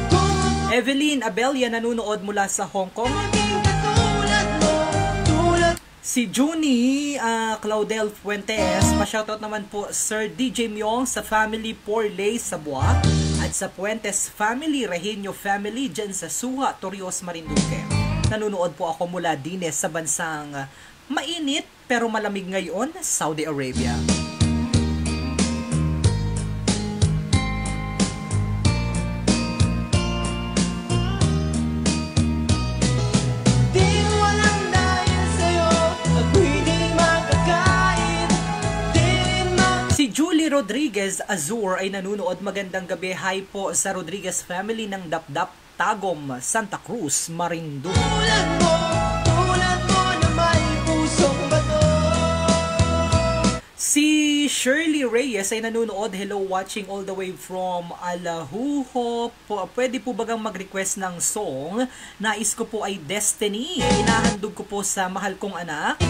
Speaker 2: Kung
Speaker 1: Evelyn Abelia nanunood mula sa Hong Kong.
Speaker 2: maging katulad mo, tulad
Speaker 1: Si Junie Claudel Fuentes, pa-shoutout naman po Sir DJ Myong sa family Porley sa Buwa at sa Fuentes family, Reheño family dyan sa Suha, Torrijos, Marinduque. Nanunood po ako mula Dines sa bansang mainit pero malamig ngayon, Saudi Arabia.
Speaker 2: di walang dahil sa'yo, ako'y di makakain. Di rin
Speaker 1: Si Julie Rodriguez Azur ay nanunood. Magandang gabi. Hi po sa Rodriguez family ng Dapdap, Tagum, Santa Cruz, Marinduque.
Speaker 2: tulad mo na may pusong bato.
Speaker 1: Si Shirley Reyes ay nanunood. Hello, watching all the way from Alajuho. Pwede po bagang mag-request ng song? Nais ko po ay Destiny. Inahandog ko po sa mahal kong anak.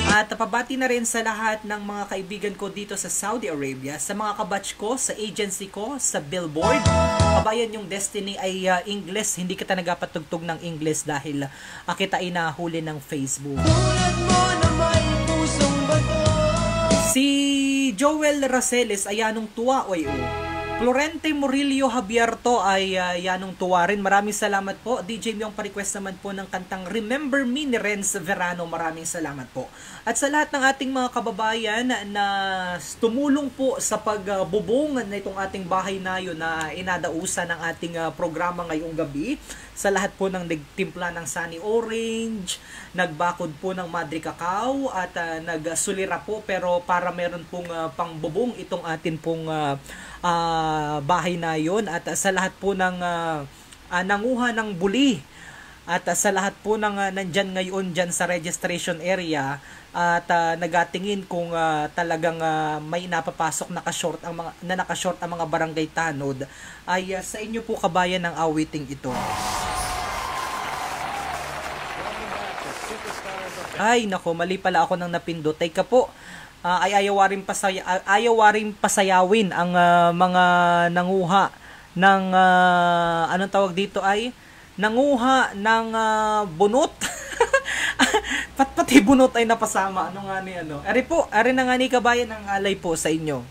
Speaker 1: At pabati na rin sa lahat ng mga kaibigan ko dito sa Saudi Arabia, sa mga kabatch ko, sa agency ko, sa Billboard. Kabayan, yung Destiny ay English. Hindi kita nagapatugtog ng English dahil kita ay nahuli ng Facebook.
Speaker 2: Tulad mo na may pusong bato.
Speaker 1: Si Joel Raceles ay yanong tuwa. Florente Murillo Javierto ay yanong tuwa rin. Maraming salamat po. DJ Myong pa-request naman po ng kantang Remember Me ni Renz Verano. Maraming salamat po. At sa lahat ng ating mga kababayan na tumulong po sa pagbubong na itong ating bahay na yun na inadausan ng ating programa ngayong gabi. Sa lahat po ng nagtimpla ng Sunny Orange, nagbakod po ng Madre Cacao at nagsulira po pero para meron pong pangbubong itong atin pong bahay na yon. At sa lahat po ng nanguha ng buli at sa lahat po ng nandyan ngayon dyan sa registration area at nagatingin kung talagang may napapasok nakashort ang mga barangay tanod ay sa inyo po kabayan ng awiting ito. Ay, nako, mali pala ako ng napindot. Teka po, ayaw rin pasayawin ang mga nanguha ng, anong tawag dito ay, nanguha ng bunot. Pati bunot ay napasama. Ano nga ni ano? Ari na nga ni kabayan ang alay po sa inyo.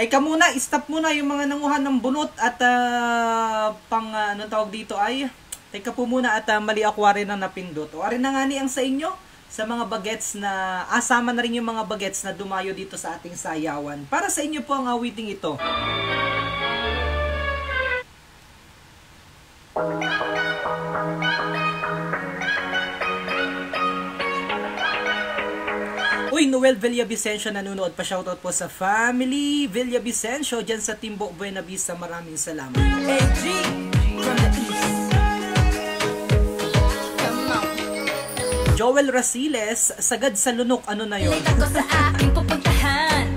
Speaker 1: Teka muna, stop muna yung mga nanguha ng bunot at anong tawag dito ay, teka po muna at mali ako rin ang napindot. O arin na nga ni ang sa inyo, sa mga bagets na, asama na rin yung mga bagets na dumayo dito sa ating sayawan. Para sa inyo po ang awiting ito. Uy, Noel Villavicencio nanonood pa, shoutout po sa family Villavicencio dyan sa Timbo Buena Vista. Maraming salamat.
Speaker 3: AG from the east. Come on.
Speaker 1: Joel Rasiles, sagad sa lunok, ano na yun?
Speaker 3: Late ako sa aking pupuntahan.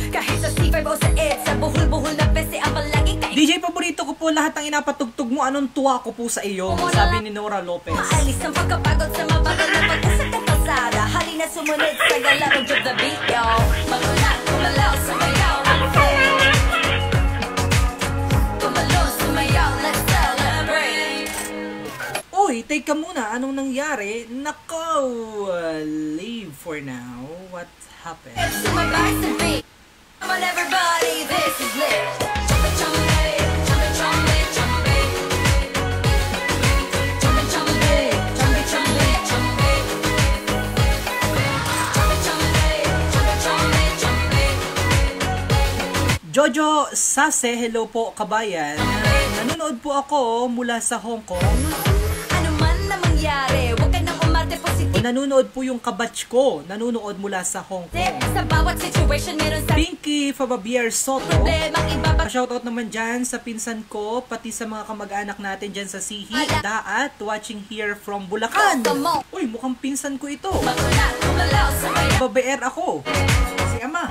Speaker 3: Kahit sa C5 o sa EDSA, buhol-buhol na pese ang palaging kain.
Speaker 1: DJ, paborito ko po lahat ng inapatugtog mo. Anong tuwa ko po sa iyo? Sabi ni Nora Lopez.
Speaker 3: Maalis ang pagkapagod sa mabagal na pag-usap ng kalsada. Halina sumunod sa galaw of the beat, yo. Magulat, kumalaw, sumayaw, tumalo, sumayaw, let's celebrate.
Speaker 1: Uy, teka muna. Anong nangyari? Nako, leave for now. What happened?
Speaker 3: Sumabay sa beat. Come on everybody, this is lit. Jumpin', jumpin', jumpin', jumpin', jumpin'. Jumpin', jumpin', jumpin', jumpin', jumpin'. Jumpin', jumpin', jumpin', jumpin', jumpin'.
Speaker 1: Jojo Sase, hello po kabayan. Nanonood po ako mula sa Hong Kong.
Speaker 3: Ano man na mangyari, huwag ka nang umarte positive.
Speaker 1: Nanonood po yung kabatch ko. Nanonood mula sa Hong Kong.
Speaker 3: Sa bawat situation, meron sa
Speaker 1: Pinky Fababier Soto.
Speaker 3: problemang iba.
Speaker 1: Shoutout naman dyan sa pinsan ko, pati sa mga kamag-anak natin dyan sa Sihi, Daat, watching here from Bulacan. Uy, mukhang pinsan ko ito.
Speaker 3: Magulat, kumalaw, sumayaw,
Speaker 1: Babaer ako. Si Ama.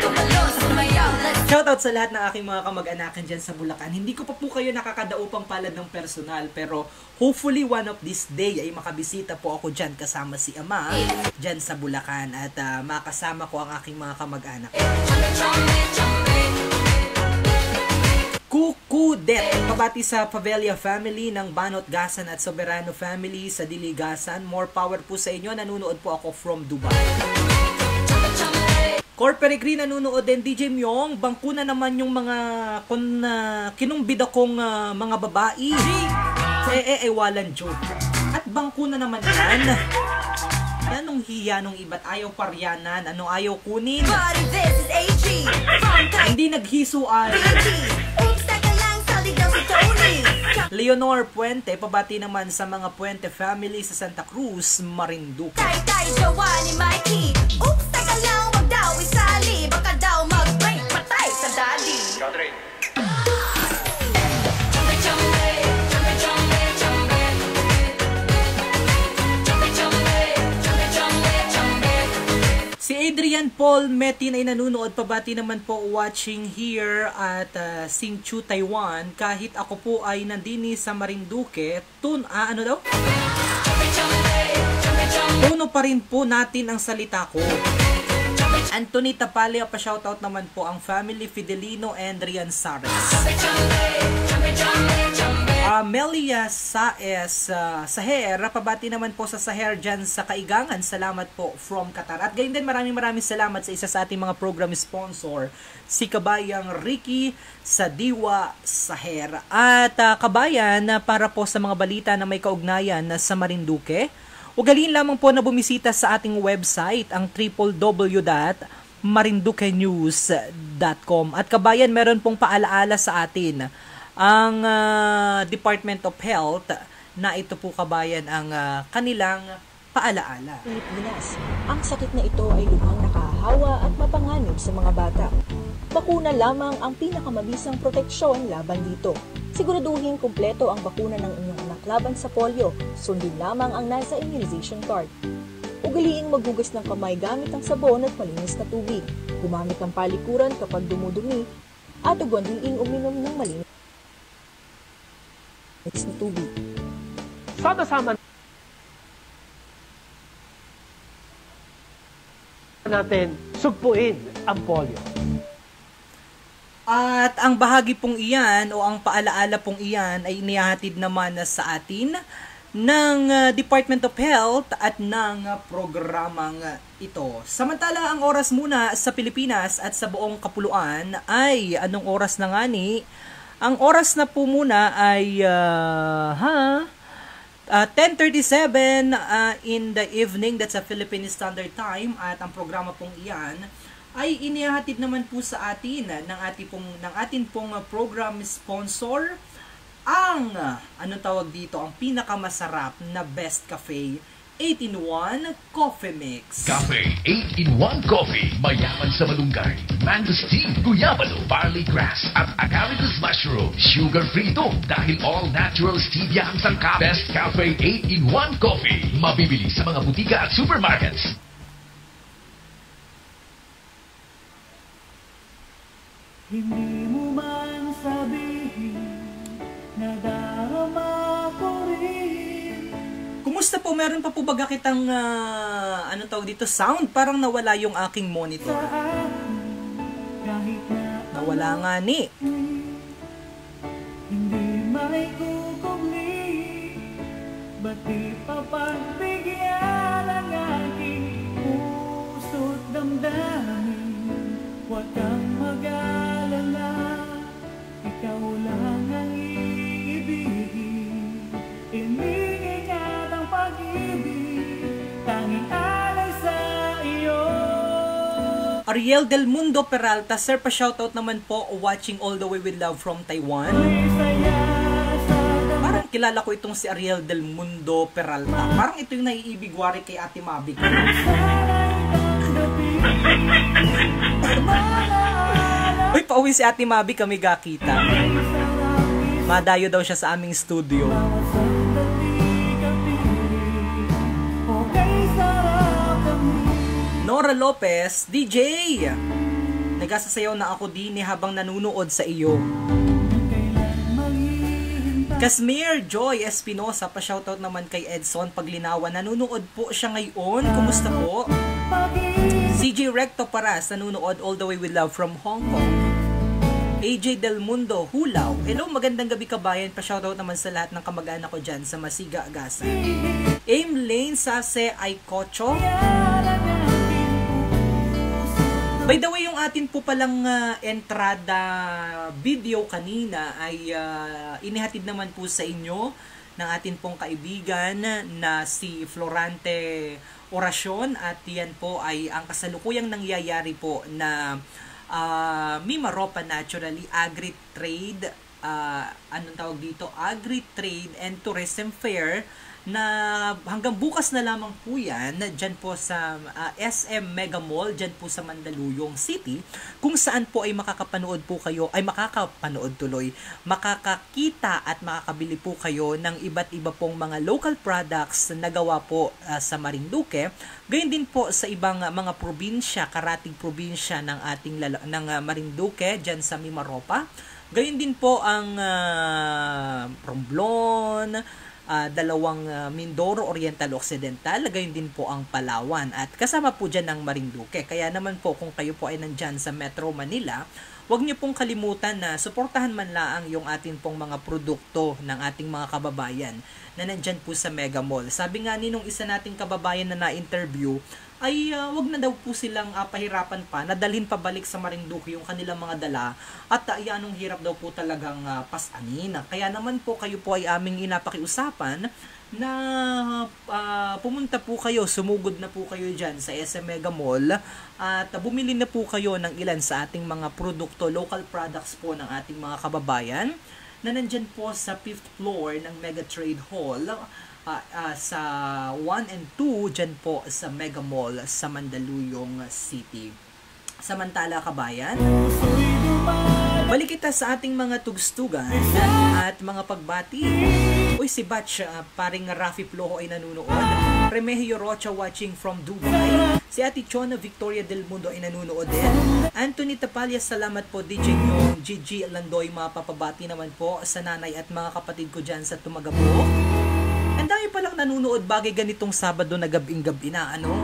Speaker 3: tumalo, sumayaw, let's
Speaker 1: Shoutout sa lahat ng aking mga kamag-anakan dyan sa Bulacan. Hindi ko pa po kayo nakakadaupang palad ng personal, pero hopefully one of this day ay makabisita po ako dyan kasama si Ama dyan sa Bulacan at makasama ko ang aking mga kamag-anak. Kukudet, pabati sa Pavelia family ng Banot Gasan at Soberano family sa Diligasan. More power po sa inyo. Nanunood po ako from Dubai. Corporate Green nanonood din. DJ Myong, bangko na naman yung mga kinumbid akong mga babae. Walang joke. At bangko na naman yan. Anong hiya nung iba't ayaw paryanan? Anong ayaw kunin?
Speaker 3: Party, this is AG. From Thai
Speaker 1: Hindi naghiso ay.
Speaker 3: BG. Oops, teka lang, saligaw si Tony.
Speaker 1: Leonor Puente, pabati naman sa mga Puente family sa Santa Cruz, Marinduque.
Speaker 3: Tay, jowa ni Mikey. Oops, teka lang, wag daw isali. Baka daw mag-break, patay sa daddy.
Speaker 1: Si Adrian Paul Metin ay nanunood, pabati naman po watching here at Singchu, Taiwan. Kahit ako po ay nandini sa Marinduque, ano daw? Puno pa rin po natin ang salita ko. Anthony Tapale, pa-shoutout naman po ang family Fidelino and Rian Sares. Melia Saes Saher, pabati naman po sa Saher dyan sa Kaigangan. Salamat po from Qatar. At gayon din maraming salamat sa isa sa ating mga program sponsor, si Kabayang Ricky sa Diwa Saher. At kabayan, para po sa mga balita na may kaugnayan sa Marinduque, ugaliin lamang po na bumisita sa ating website, ang www.marinduque.com marinduquenews.com. At kabayan, meron pong paalaala sa atin ang Department of Health na ito po kabayan ang kanilang paalaala.
Speaker 7: Pilipinas. Ang sakit na ito ay lubhang nakahawa at mapanganib sa mga bata. Bakuna lamang ang pinakamabisang proteksyon laban dito. Siguraduhin kumpleto ang bakuna ng inyong anak laban sa polio. Sundin lamang ang nasa immunization card. Ugaliing maghugas ng kamay gamit ang sabon at malinis na tubig. Gumamit ng palikuran kapag dumudumi at ugaliing uminom ng malinis na tubig.
Speaker 8: Sama-sama natin sugpuin ang polio.
Speaker 1: At ang bahagi pong iyan o ang paalaala pong iyan ay inihahatid naman sa atin ng Department of Health at ng programang ito. Samantala, ang oras muna sa Pilipinas at sa buong kapuluan ay anong oras na nga ni? Ang oras na po muna ay 10:37 in the evening, that's a Philippine Standard Time, at ang programa pong iyan ay inihahatid naman po sa atin ng ating pong program sponsor, ang anong tawag dito, ang pinakamasarap na Best Cafe 8-in-1 Coffee Mix.
Speaker 4: Cafe 8-in-1 Coffee. Mayaman sa malunggay, mangosteen, guyabano, barley grass, at agaricus mushroom. Sugar-free ito dahil all-natural stevia ang sangkap. Best Cafe 8-in-1 Coffee. Mabibili sa mga butika at supermarkets.
Speaker 2: Hindi mo man sabihin na darama ko rin.
Speaker 1: Kumusta po? Meron pa po baga kitang anong tawag dito, sound? Parang nawala yung aking monitor.
Speaker 2: Kahit na
Speaker 1: Nawala nga ni.
Speaker 2: hindi may kukuli, ba't di papagbigyan ang aking puso't damdamin? Huwag kang mag-alala, ikaw lang ang iibigin. Iniingat ang pag-ibig, tanging alay sa iyo.
Speaker 1: Ariel Del Mundo Peralta, sir, pa-shoutout naman po, watching all the way with love from Taiwan. Parang kilala ko itong si Ariel Del Mundo Peralta. Parang ito yung naiibigwari kay Ate Mavic. Uy, pauwi si Ate Mavic, kami gakita. Madayo daw siya sa aming studio. Nora Lopez, DJ! Nagasasayaw na ako din habang nanunood sa iyo. Casmir Joy Espinosa, pa-shoutout naman kay Edson Paglinawan. Nanunood po siya ngayon. Kumusta po? CJ Recto Paras, nanunood all the way with love from Hong Kong. AJ Del Mundo, Hulaw. Hello, magandang gabi kabayan. Pa-shoutout naman sa lahat ng kamag-anak ko dyan sa Masiga, Agasan. Aim Lane Sase Aykocho. By the way, yung atin po palang entrada video kanina ay inihatid naman po sa inyo ng atin pong kaibigan na si Florante Oracion, at yan po ay ang kasalukuyang nangyayari po na Mimaropa Naturally Agri-Trade, anong tawag dito? Agri-Trade and Tourism Fair, na hanggang bukas na lamang po yan, dyan po sa SM Mega Mall, dyan po sa Mandaluyong City, kung saan po ay makakapanood po kayo, ay makakapanood tuloy, makakakita at makakabili po kayo ng iba't iba pong mga local products na gawa po sa Marinduque, gayon din po sa ibang mga probinsya, karating probinsya ng ating ng Marinduque, dyan sa Mimaropa, gayon din po ang Romblon, dalawang Mindoro Oriental Occidental, gayon din po ang Palawan, at kasama po dyan ang Marinduque. Kaya naman po kung kayo po ay nandyan sa Metro Manila, huwag niyo pong kalimutan na suportahan man lang yung atin pong mga produkto ng ating mga kababayan na nandyan po sa Mega Mall. Sabi nga ni nung isa nating kababayan na na-interview, ay wag na daw po silang pahirapan pa, nadalhin pabalik sa Marinduque yung kanilang mga dala, at anong hirap daw po talagang pasanin. Kaya naman po kayo po ay aming inapakiusapan na pumunta po kayo, sumugod na po kayo dyan sa SM Mega Mall at bumili na po kayo ng ilan sa ating mga produkto, local products po ng ating mga kababayan na nandyan po sa 5th floor ng Mega Trade Hall sa 1 and 2 dyan po sa Mega Mall sa Mandaluyong City. Samantala kabayan, balik kita sa ating mga tugstugan at mga pagbati. Uy, si Batch, paring Rafi Ploho ay nanunood. Remigio Rocha watching from Dubai. Si Ate Chona Victoria Del Mundo ay nanunood din. Anthony Tapalya, salamat po. DJ Nyong, Gigi Landoy, mapapabati naman po sa nanay at mga kapatid ko dyan sa Tumagabo. Ang dami palang nanunood bagay ganitong Sabado na gabing-gabi na, ano?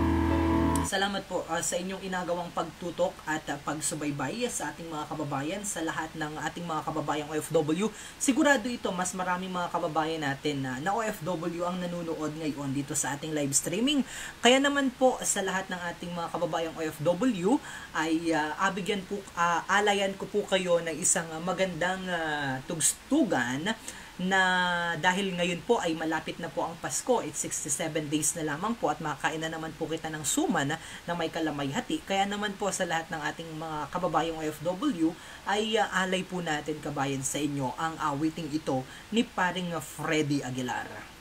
Speaker 1: Salamat po sa inyong inagawang pagtutok at pagsubaybay sa ating mga kababayan, sa lahat ng ating mga kababayang OFW. Sigurado ito, mas maraming mga kababayan natin na OFW ang nanonood ngayon dito sa ating live streaming. Kaya naman po sa lahat ng ating mga kababayang OFW ay alayan ko po kayo ng isang magandang tugstugan na dahil ngayon po ay malapit na po ang Pasko, it's 67 days na lamang po at makakain na naman po kita ng suman na may kalamay-hati. Kaya naman po sa lahat ng ating mga kababayang OFW ay alay po natin kabayan sa inyo ang awiting ito ni paring Freddy Aguilar.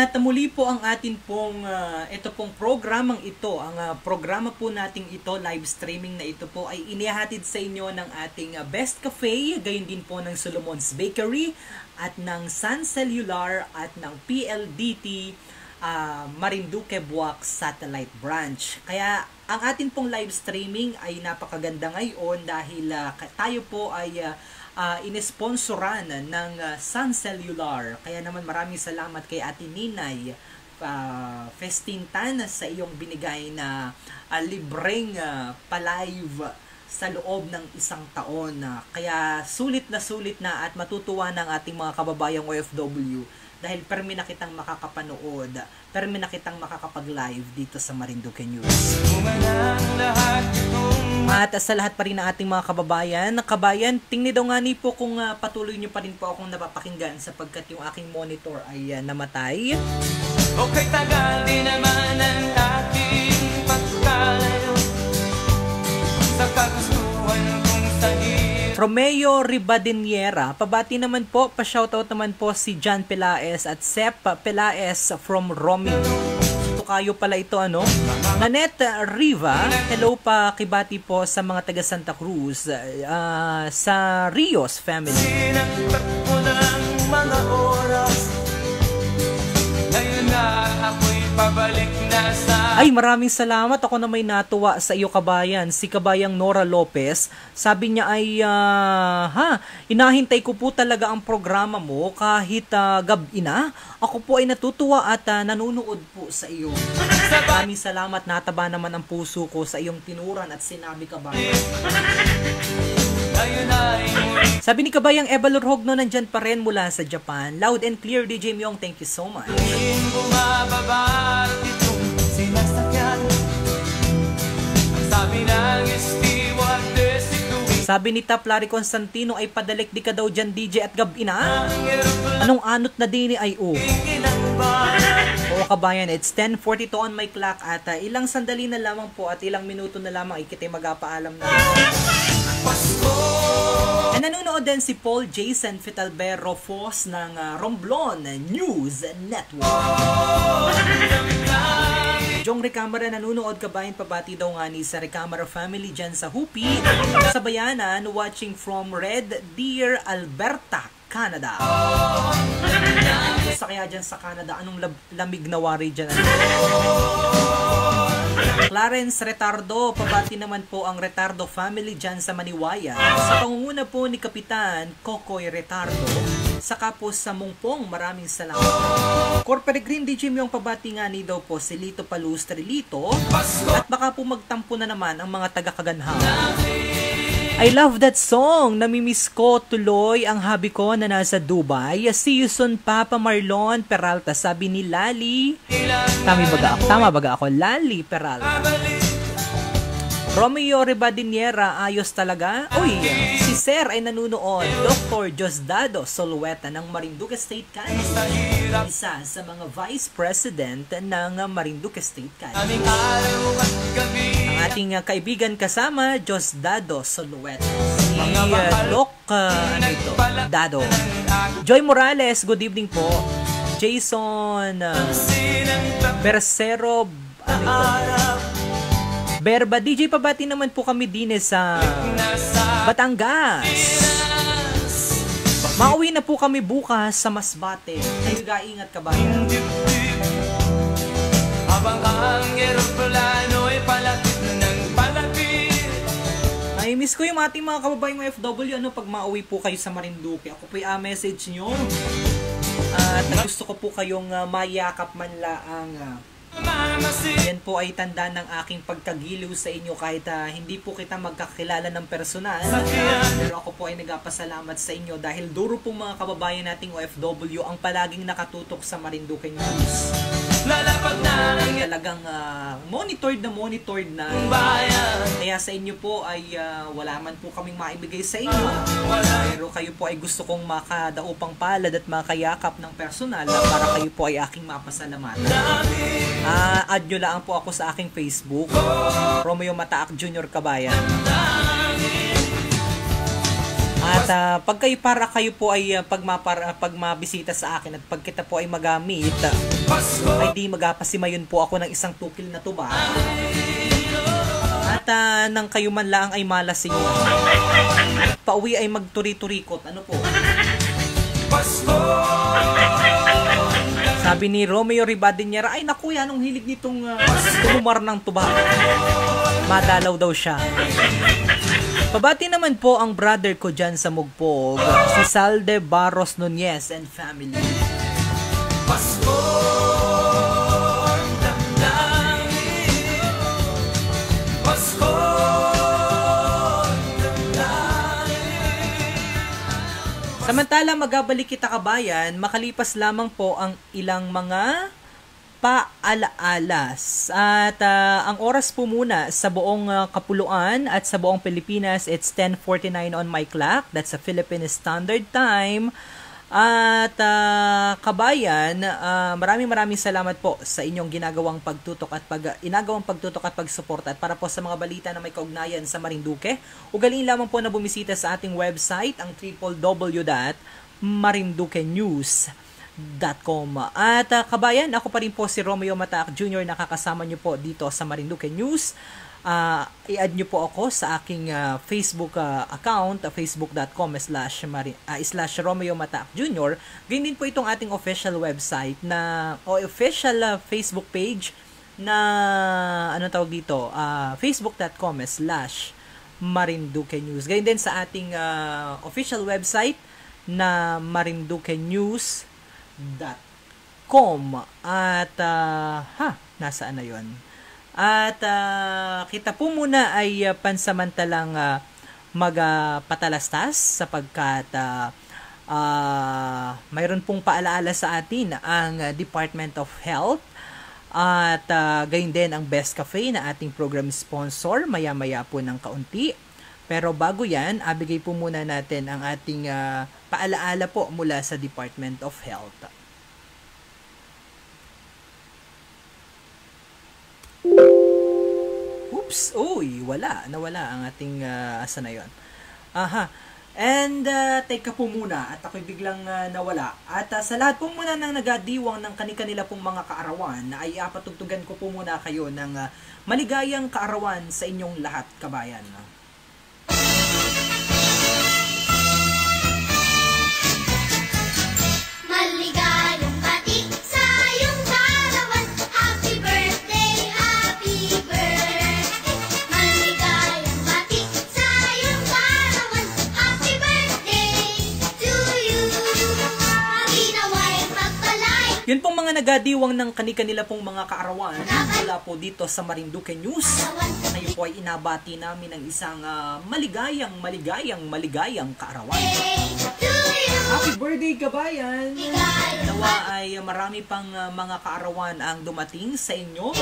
Speaker 1: At muli po ang atin pong ito pong programang ito, ang programa po nating ito, live streaming na ito po ay inihahatid sa inyo ng ating Best Cafe, gayon din po ng Solomon's Bakery at ng Sun Cellular at ng PLDT Marinduque Buwak Satellite Branch. Kaya ang atin pong live streaming ay napakaganda ngayon dahil tayo po ay inesponsoran ng Sun Cellular. Kaya naman maraming salamat kay Ate Ninay Festintan sa iyong binigay na libreng palive sa loob ng isang taon. Kaya sulit na at matutuwa ng ating mga kababayang OFW dahil permi na kitang makakapanood, permi na kitang makakapag-live dito sa Marinduque News. At sa lahat pa rin ng ating mga kababayan, tingnan daw nga ni po kung patuloy nyo pa rin po akong napapakinggan sapagkat yung aking monitor ay namatay.
Speaker 2: Okay, tagal din naman ang ating pagkalayo sa kagustuhan kong sa'yo.
Speaker 1: Romeo Ribadeniera, pabati naman po, pa-shoutout naman po si John Pelaez at Sep Pelaez from Romeo. Kayo pala ito, ano? Nanette Riva, hello pa, kibati po sa mga taga Santa Cruz, sa Rios family.
Speaker 2: Sinagpat ko ng mga oras, ngayon na ako'y pabalik na sa...
Speaker 1: Ay, maraming salamat. Ako na may natuwa sa iyo kabayan. Si kabayang Nora Lopez, sabi niya ay, inahintay ko po talaga ang programa mo kahit gabi na. Ako po ay natutuwa at nanunood po sa iyo. Maraming salamat. Nataba naman ang puso ko sa iyong tinuran at sinabi kabayan. Sabi ni kabayang Eva Lorhogno, nandyan pa rin mula sa Japan. Loud and clear, DJ Myong. Thank you so much. Sabi ni Taplari Constantino ay padalik di ka daw dyan DJ at gabi na. Anong anot na dini ay Oo kabayan, it's 10:42 on my clock at ilang sandali na lamang po at ilang minuto na lamang ikitay magpaalam na. Nanonood din si Paul Jason Fitalbero Fos ng Romblon News Network. Jong Recamara, nanonood kabayan, pabati daw nga ni sa Recamara family dyan sa Hupi, sa Bayanan, watching from Red Deer, Alberta, Canada. Sa kaya dyan sa Canada, anong lamig na wari dyan? Clarence Retardo, pabati naman po ang Retardo family dyan sa Maniwaya. Sa pangunguna po ni Kapitan Kokoy Retardo, saka po sa Mungpong, maraming salamat. Corporate Green DJ yung pabati nga ni daw po si Lito Palustre Lito, at baka po magtampo na naman ang mga taga-Kaganhaw. I love that song. Namimiss ko tuloy ang hubby ko na nasa Dubai. See you soon, Papa Marlon Peralta. Sabi ni Lali. Tama ba ako? Lali Peralta. Romeo Ribadiniera, ayos talaga. Uy, si Sir ay nanunood. Dr. Diosdado Solueta ng Marinduque State College. Isa sa mga Vice President ng Marinduque State College. Ang ating kaibigan kasama, Diosdado Solueta. Si Doc, Dado. Joy Morales, good evening po. Jason Bersero, Berba, DJ pabati naman po kami din sa Batangas. Mauwi na po kami bukas sa Masbate. Kayo ga-ingat ka ba? Habang ang eroplano ay palapit ng palapit. Ay, miss ko yung ating mga kababayang OFW. Pag mauwi po kayo sa Marinduque, ako po message nyo. At gusto ko po kayong mayakap man laang. Yan po ay tanda ng aking pagkagiliw sa inyo kahit hindi po kita magkakilala ng personal. Pero ako po ay nagpasalamat sa inyo dahil duro pong mga kababayan nating OFW ang palaging nakatutok sa Marinduque News. Talagang monitored na. Kaya sa inyo po ay wala man po kaming maibigay sa inyo. Pero kayo po ay gusto kong makadaupang palad at makayakap ng personal para kayo po ay aking mapasalamatan. Add nyo lang po ako sa aking Facebook, Romeo Mataak Jr. Kabayan. At pag kayo po ay pag mabisita sa akin at pag kita po ay magamit, ay di magapasimayon po ako ng isang tukil na tuba. At nang kayo man lang ay malasing, pauwi ay magturi-turikot. Ano po? Sabi ni Romeo Ribadiniera, ay naku, yan ang hilig nitong tumumar ng tuba. Madalaw daw siya. Pabati naman po ang brother ko dyan sa Mugpog, si Salde Barros Nunez and family. Samantala, magabalik kita kabayan, makalipas lamang po ang ilang mga paalaalas. At ang oras po muna sa buong Kapuluan at sa buong Pilipinas, it's 10:49 on my clock. That's a Philippine Standard Time. At kabayan, maraming salamat po sa inyong ginagawang pagtutok at pagsuporta. At para po sa mga balita na may kaugnayan sa Marinduque, ugaliin lamang po na bumisita sa ating website, ang www.marinduquenews.com. At kabayan, ako pa rin po si Romeo Mataak Jr. nakakasama nyo po dito sa Marinduque News. I-add nyo po ako sa aking Facebook account, facebook.com/Romeo Mataak Jr. Ganyan din po itong ating official website official Facebook page na facebook.com/Marinduque News. Ganyan din sa ating official website na marinduquenews.com. At nasaan na yon? At kita po muna ay pansamantalang magpatalastas sapagkat mayroon pong paalaala sa atin ang Department of Health at gayon din ang Best Cafe na ating program sponsor maya-maya po ng kaunti. Pero bago yan, abigay po muna natin ang ating paalaala po mula sa Department of Health. Oops! Uy, nawala ang ating asa na yun. And teka po muna at ako'y biglang nawala. At sa lahat po muna ng nagadiwang ng kani-kanila pong mga kaarawan, ay apatugtugan ko po muna kayo ng maligayang kaarawan sa inyong lahat, kabayan.
Speaker 9: Maligayang bati sa iyong kaarawan. Happy birthday, happy birthday. Maligayang bati sa iyong kaarawan. Happy birthday to you. Ginawa'y pagpalain
Speaker 1: Yun pong mga nagadiwang ng kani-kanila pong mga kaarawan mula po dito sa Marinduque News. Ngayon po ay inabati namin ng isang maligayang kaarawan. Happy birthday, kabayan! Nawa ay marami pang mga kaarawan ang dumating sa inyo.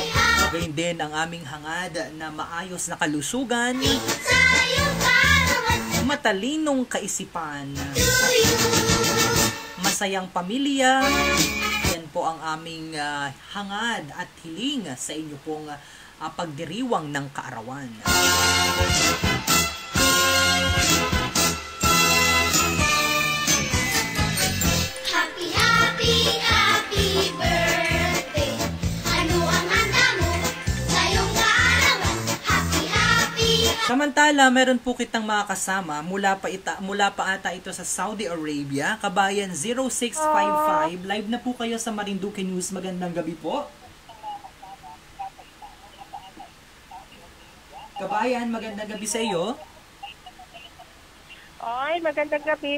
Speaker 1: Gayun din ang aming hangad na maayos na kalusugan, matalinong kaisipan, masayang pamilya. Yan po ang aming hangad at hiling sa inyo pong pagdiriwang ng kaarawan.
Speaker 9: Happy, happy, happy birthday. Ano ang handa mo sa iyong kaarawan? Happy, happy,
Speaker 1: Samantala, meron po kitang mga kasama mula pa ata ito sa Saudi Arabia, kabayan 0655. Live na po kayo sa Marinduque News. Magandang gabi po. Kabayan, magandang gabi sa iyo.
Speaker 10: Ay, magandang gabi.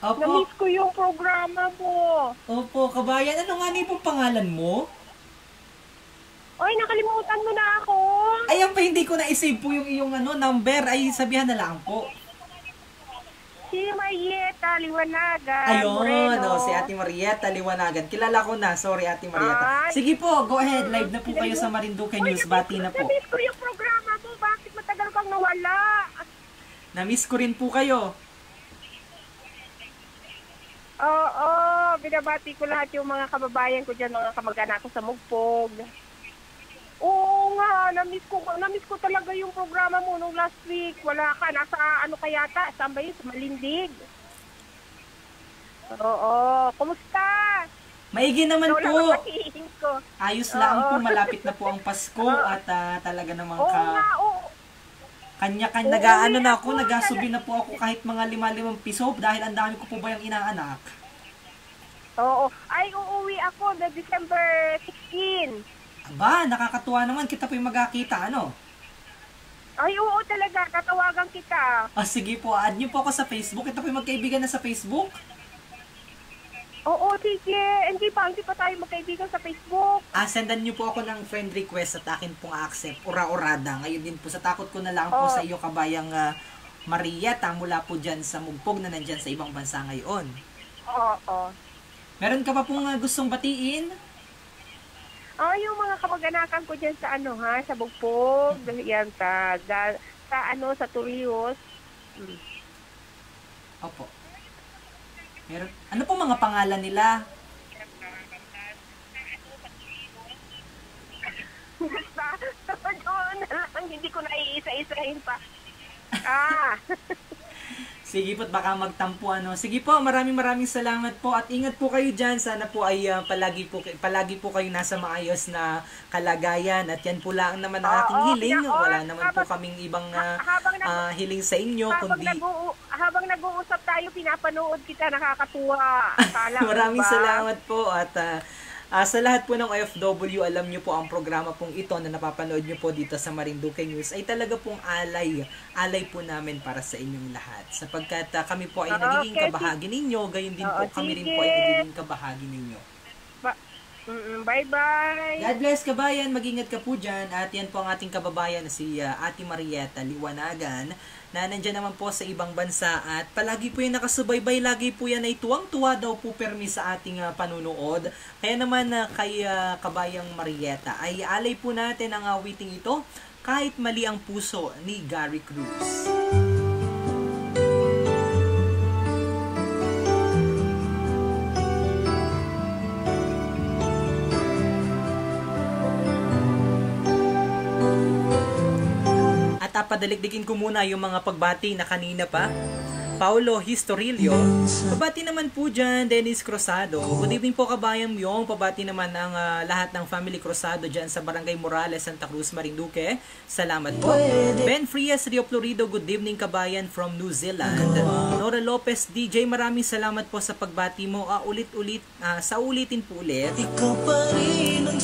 Speaker 1: Opo.
Speaker 10: Na-miss ko yung programa mo.
Speaker 1: Opo, kabayan. Ano nga na pong pangalan mo?
Speaker 10: Ay, nakalimutan mo na ako.
Speaker 1: Ayan pa, hindi ko na-save po yung iyong number. Ay, sabihan na lang po.
Speaker 10: Si Marieta Liwanagan.
Speaker 1: Ayun,
Speaker 10: Moreno.
Speaker 1: si Ate Marieta Liwanagan. Kilala ko na. Sorry, Ate Marieta.
Speaker 10: Ay.
Speaker 1: Sige po, go ahead. Live na po kayo sa Marinduque News. Bati na po.
Speaker 10: Na-miss ko yung programa mo. Bakit matagal kang nawala?
Speaker 1: Na-miss ko rin po kayo.
Speaker 10: Oo, binabati ko lahat yung mga kababayan ko dyan, mga kamag-anak ko sa Mugpog. Oo nga, na-miss ko talaga yung programa mo nung last week. Wala ka, nasa ano kayata, saan ba yun? Sa Malindig. Oo, kumusta?
Speaker 1: Maigi naman
Speaker 10: Wala
Speaker 1: po.
Speaker 10: kang mahihiling ko.
Speaker 1: Ayos lang
Speaker 10: Oo.
Speaker 1: po, malapit na po ang Pasko at talaga namang
Speaker 10: Oo nga, oo.
Speaker 1: kanya-kanya,
Speaker 10: Oo,
Speaker 1: nag-aano na ako,
Speaker 10: ako,
Speaker 1: nagasubi na po ako kahit mga 5 piso dahil ang dami ko po ba yung inaanak.
Speaker 10: Oo, ay uuwi ako na December 16.
Speaker 1: Aba, nakakatuwa naman, kita po yung magkakita, ano?
Speaker 10: Ay oo talaga, tatawagan kita.
Speaker 1: Sige po, add niyo po ako sa Facebook. Ito po yung magkaibigan na sa Facebook.
Speaker 10: Oo, sige. Hindi pa tayo magkaibigan sa Facebook.
Speaker 1: Sendan niyo po ako ng friend request at akin pong accept. Ura-urada. Ngayon din po, sa takot ko na lang po sa iyo, kabayang Marieta, mula po dyan sa Mugpog na nandyan sa ibang bansa ngayon.
Speaker 10: Oo.
Speaker 1: Meron ka pa pong gustong batiin?
Speaker 10: Yung mga kamag-anakan ko dyan sa sa Bugpog. Yan, sa Turios.
Speaker 1: Opo. Meron, ano po mga pangalan nila?
Speaker 10: Doon na lang, hindi ko na iisa-isahin pa.
Speaker 1: Sige po, baka magtampo Sige po, maraming salamat po at ingat po kayo dyan. Sana po ay palagi po kayo nasa maayos na kalagayan at yan po lang naman ang aking hiling. Wala naman po kaming ibang hiling sa inyo.
Speaker 10: Habang nag-uusap tayo, pinapanood kita, nakakatuwa.
Speaker 1: Maraming salamat po at sa lahat po ng OFW, alam nyo po ang programa pong ito na napapanood nyo po dito sa Marinduque News ay talaga pong alay po namin para sa inyong lahat. Sapagkat kami po ay nagiging kabahagi ninyo, gayon din po kami rin po ay nagiging kabahagi ninyo.
Speaker 10: Bye-bye!
Speaker 1: God bless, kabayan, mag-ingat ka po dyan. At yan po ang ating kababayan na si Ate Marieta Liwanagan na nandyan naman po sa ibang bansa at palagi po yung nakasubaybay, lagi po yan ay tuwang-tuwa daw po permi sa ating panunood. Kaya naman kay kabayang Marieta ay alay po natin ang awiting ito, Kahit Mali ang Puso ni Gary Cruz. Padaligdigin ko muna yung mga pagbati na kanina pa. Paulo Historilio, pabati naman po dyan, Dennis Cruzado. Good evening po, kabayang Myong. Pabati naman ang lahat ng family Cruzado dyan sa Barangay Morales, Santa Cruz, Marinduque. Salamat po. Ben Frias, Rio Florido, good evening, kabayan from New Zealand. Nora Lopez, DJ, maraming salamat po sa pagbati mo. Sa ulitin po ulit.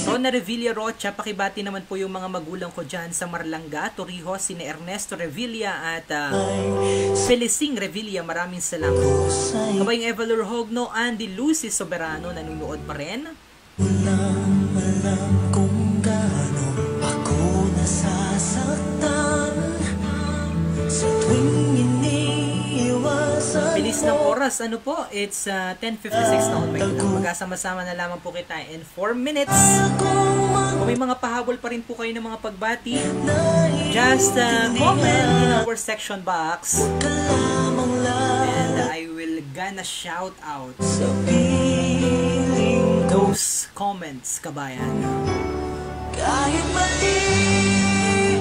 Speaker 1: Rona Revilla Rocha, pakibati naman po yung mga magulang ko dyan sa Marlanga, Torrijos, sina Ernesto Revilla at Felicing Revilla. Maraming salamat. Kabayang Evalor Hogno, Andy Lucy Soberano, nanonood pa rin.
Speaker 2: Walang alam kung gaano ako nasasaktan sa tuwing iniiwasan.
Speaker 1: Bilis ng oras, ano po? It's 10:56 na on by now. Magkasama-sama na lamang po kita in 4 minutes. Kung may mga pahabol pa rin po kayo ng mga pagbati, just comment in our section box and I will gonna shout out those comments, kabayan.
Speaker 2: Kahit mali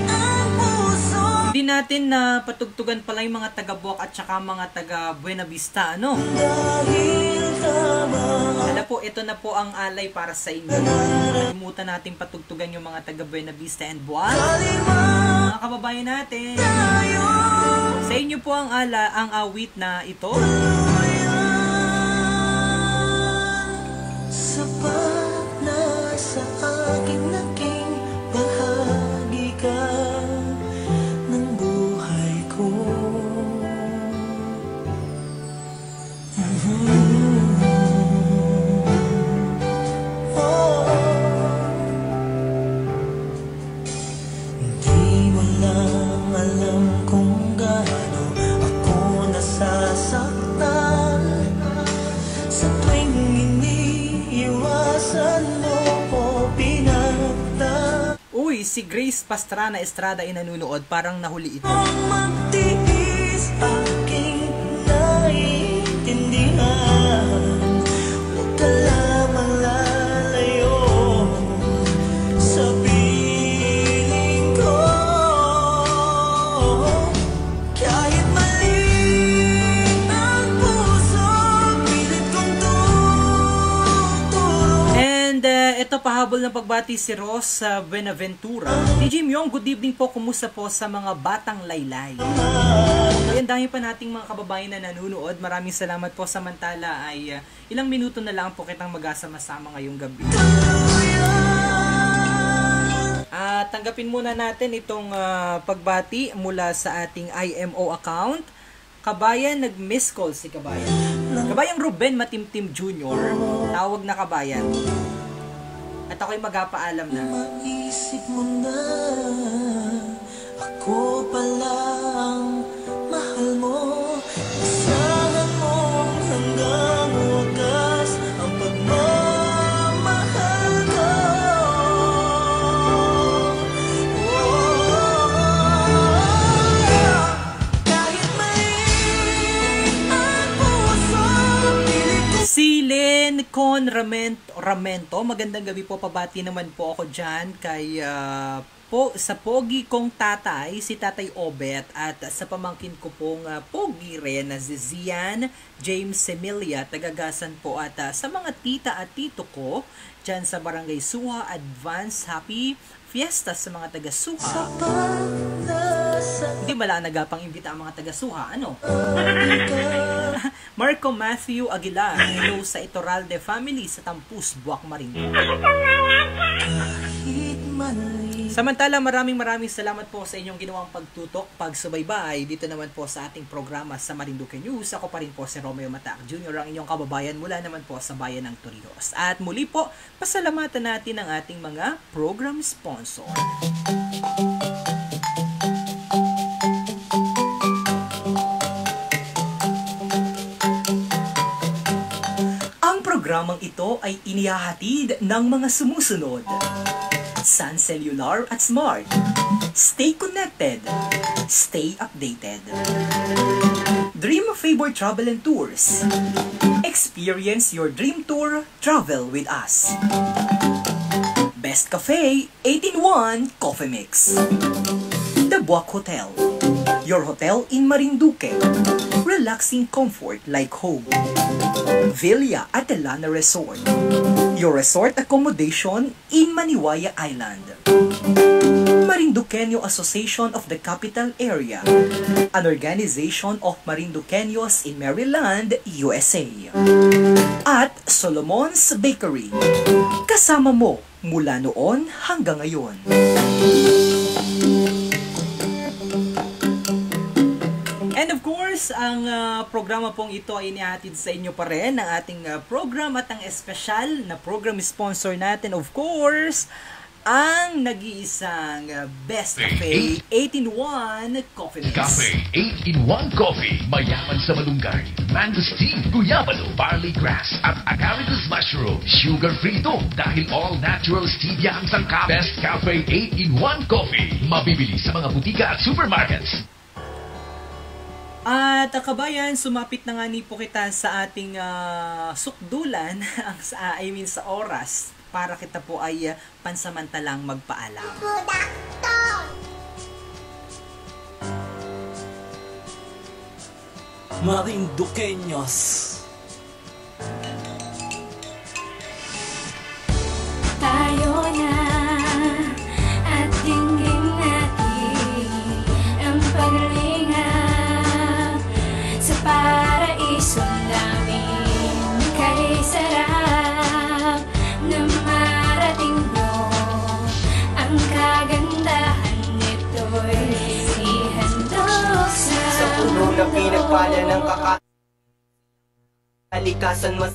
Speaker 2: ang puso,
Speaker 1: Hindi natin na patugtugan pala yung mga taga Buwak at saka mga taga Buena Vista, ano?
Speaker 2: dahil tama
Speaker 1: Alam po, ito na po ang alay para sa inyo. Kalimutan natin patugtugan yung mga taga Buena Vista and Buwak. Mga kababayan natin. Sa inyo po ang awit na ito.
Speaker 2: sapat na sa akin naging bahagi ka ng buhay ko. Hindi mo lang alam kung gaano ako nasasaktan sa tuwing iniiwasan mo ko pinagta.
Speaker 1: Uy, si Grace Pastrana Estrada ay nanunood. Parang nahuli ito.
Speaker 2: Magtiis aking naiintindihan. Huwag ka lamang lalayo sa piling ko. Kahit mali ang puso, pilit kong tuturo.
Speaker 1: And ito pahabol ng pagbati si Ross Buenaventura. DJ Myong, good evening po. Kumusta po sa mga batang laylay? Ayan, dami pa nating mga kababayan na nanunood. Maraming salamat po. Samantala ay ilang minuto na lang po kitang magkasama-sama ngayong gabi. Tanggapin muna natin itong pagbati mula sa ating IMO account. Kabayan, nag-miss call si Kabayan. Kabayang Ruben Matimtim Jr. Tawag na Kabayan. At ako'y magpapaalam na.
Speaker 2: Maisip mo na ako pala ang mahal mo. Asahan mo hanggang wakas ang pagmamahal ko. Kahit mali ang puso, pilit ko.
Speaker 1: Si Len Con Ramento, magandang gabi po. Pabati naman po ako dyan kay sa pogi kong tatay, si Tatay Obet, at sa pamangkin ko pong pogi rin na si Zian James Semilia, tagagasan po, at sa mga tita at tito ko dyan sa Barangay Suha. Advance Happy Fiesta sa mga taga-Suha. Hindi ba lang nagapang imbita ang mga taga-Suha? Ano? Marco Matthew Aguilar, hello sa Itoralde family sa Tampus, Buwak Marinduque. Samantala, maraming salamat po sa inyong ginawang pagtutok, pagsubaybay dito naman po sa ating programa sa Marinduque News. Ako pa rin po si Romeo Matac Jr., ang inyong kababayan mula naman po sa bayan ng Torrijos. At muli po, pasalamatan natin ang ating mga program sponsor. Ang programang ito ay inihahatid ng mga sumusunod: Sun Cellular at Smart. Stay connected. Stay updated. Dream Favor Travel and Tours. Experience your dream tour. Travel with us. Best Cafe 8-in-1 Coffee Mix. The Buwak Hotel. Your hotel in Marinduque. Relaxing comfort like home. Villa Atalana Resort. Your resort accommodation in Maniwaya Island. Marinduqueño Association of the Capital Area, an organization of Marinduqueños in Maryland, USA. At Solomon's Bakery, kasama mo mula noon hanggang ngayon. And of course, course, ang programa pong ito ay inihatid sa inyo pa rin ng ating program at ang espesyal na program sponsor natin, of course, ang nag-iisang Best Cafe 8-in-1 Coffee Mix.
Speaker 4: Cafe 8-in-1 Coffee. Mayaman sa malunggay, mangosteen, guyabano, barley grass, at agaricus mushroom. Sugar-free ito dahil all natural stevia ang sangkap. Best Cafe 8-in-1 Coffee. Mabibili sa mga butika at supermarkets.
Speaker 1: At kabayan, sumapit na nga po kita sa ating sukdulan, sa oras, para kita po ay pansamantalang magpaalam.
Speaker 2: Marinduqueños.
Speaker 9: Tayo na at tingin natin ang paglingap sa paraiso namin. Kay sarap na marating mo, ang kagandahan nito'y ihandog
Speaker 2: Sa puno na pinagpala ng kalikasan mas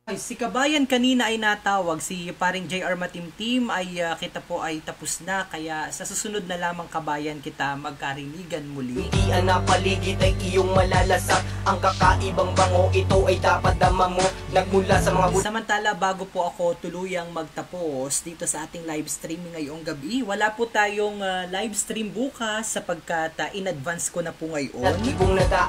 Speaker 1: Si Kabayan kanina ay natawag, si paring JR Matimtim ay kita po ay tapos na, kaya sa susunod na lamang Kabayan kita magkarinigan muli.
Speaker 2: Hindi na paligid ay iyong malalasak. Ang kakaibang bango ito ay dapat dama mo. Nagmula sa mga
Speaker 1: Samantala, bago po ako tuluyang magtapos dito sa ating live streaming ngayong gabi, wala po tayong live stream bukas sapagkat in advance ko na po ngayon.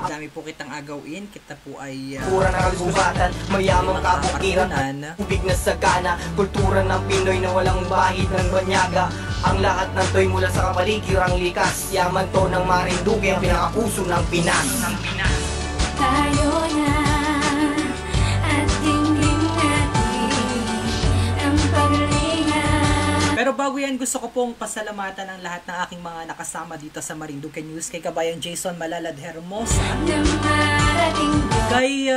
Speaker 1: Dami po kitang agawin, kita po ay
Speaker 2: kultura ng kagubatan, mayamang kabukiran, ubig na sagana, kultura ng Pinoy na walang bahid ng banyaga. Ang lahat ng to'y mula sa kapaligirang likas. Yaman to ng Marinduque, ang pinakapuso ng Pinas.
Speaker 9: tayo na at tingin natin ang paglingap.
Speaker 1: Pero bago yan, gusto ko pong pasalamatan ang lahat ng aking mga nakasama dito sa Marinduque News. Kay Kabayang Jason Malalad Hermosa, kay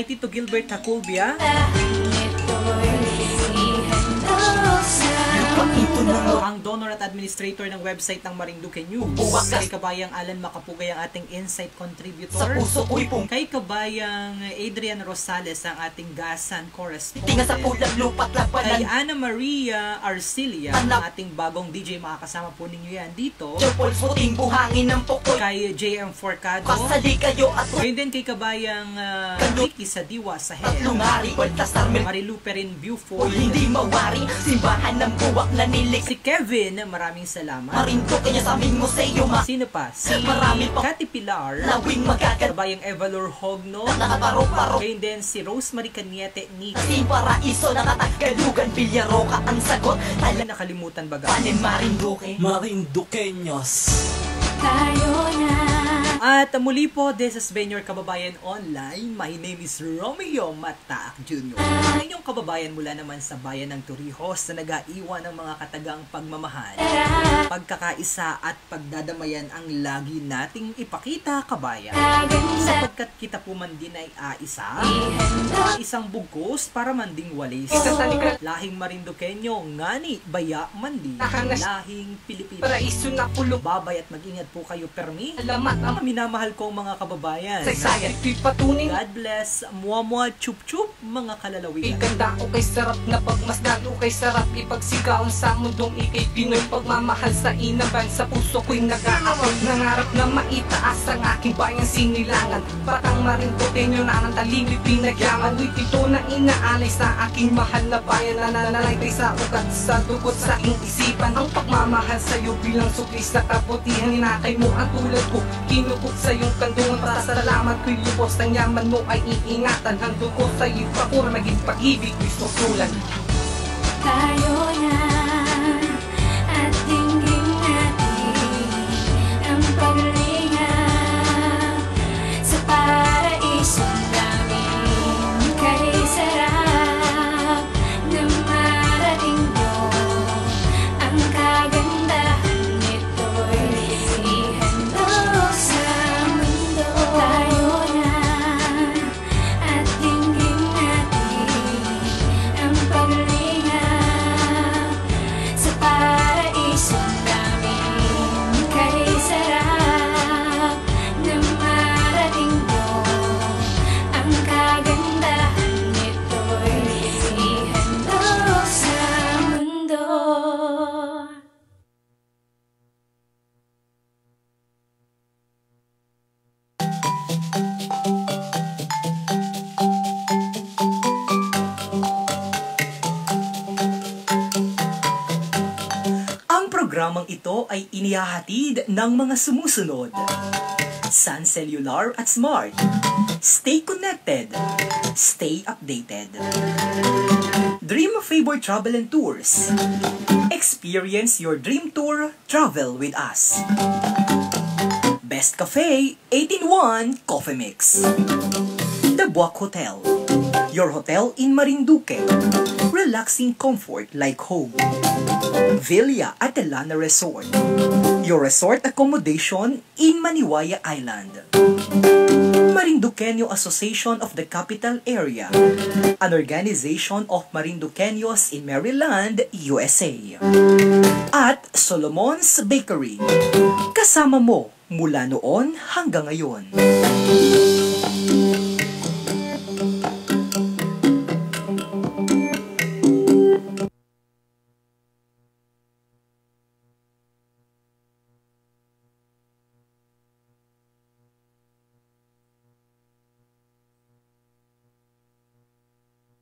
Speaker 1: Tito Gilbert Haculbia, ang donor at administrator ng website ng Marinduque News, kay Kabayang Alan Makapugay, ang ating insight contributor, kay Kabayang Adrian Rosales, ang ating gasan correspondent, kay Ana Maria Arcilia, ang ating bagong DJ, makakasama po ninyo yan dito, kay JM Forcado, ngayon din kay Kabayang Vicky sa Diwa sa Head, Marilu Perin Buford, si Kevin, maraming salamat. Sino pa? Si Cathy Pilar, Kabayang Evalor Hogno, ngayon din si Rosemary Caniete Nico, nakalimutan baga,
Speaker 2: Marinduqueños.
Speaker 9: Tayo na.
Speaker 1: At muli po, this is Ben, your kababayan online. My name is Romeo Mataak Jr. Ang inyong kababayan mula naman sa bayan ng Torrijos na nag-aiwan ng mga katagang pagmamahal, pagkakaisa at pagdadamayan ang lagi nating ipakita, kabayan. Sapagkat kita po man din ay isang bugos para man ding walis. Lahing Marinduqueño, ngani, baya man din. Lahing Pilipino. Babay at mag-ingat po kayo, permi. Ang minamahal kong mga kababayan. God bless, muamua, chup-chup, mga kalalawigan.
Speaker 6: Iganda ko kay sarap na pagmasdan o kay sarap ipagsigawan sa mundong ikay Pinoy. Pagmamahal sa inaban, sa puso ko'y nag-aabot. Nangarap na maitaas ang aking bayang sinilangan. Batang Marinduqueño na ng talimit pinagyaman. Uy, ito na inaalay sa aking mahal na bayan. Nananalaytay sa ugat, sa dugot, sa aking isipan. Ang pagmamahal sa'yo bilang sukli sa kabutihan. Inakay mo ang tulad ko, kinukot sa iyong kandungan. Pasalamat ko'y lubos, ang yaman mo ay iingatan. Handog ko sa iyo, pakura maging pag-ibig ko'y susulan.
Speaker 9: Tayo na at tingin natin ang paglingap sa paraiso namin. Kay sarap na marating mo, ang kagandahan nito'y ihandog sa mundo. Tayo na at tingin natin ang paglingap
Speaker 1: programang ito ay inihahatid ng mga sumusunod: Sun Cellular at Smart. Stay connected. Stay updated. Dream Favor Travel and Tours. Experience your dream tour. Travel with us. Best Cafe 8-in-1 Coffee Mix. The Buwak Hotel. Your hotel in Marinduque. Relaxing comfort like home. Villa Atalana Resort. Your resort accommodation in Maniwaya Island. Marinduqueño Association of the Capital Area, an organization of Marinduqueños in Maryland, USA. At Solomon's Bakery, kasama mo mula noon hanggang ngayon.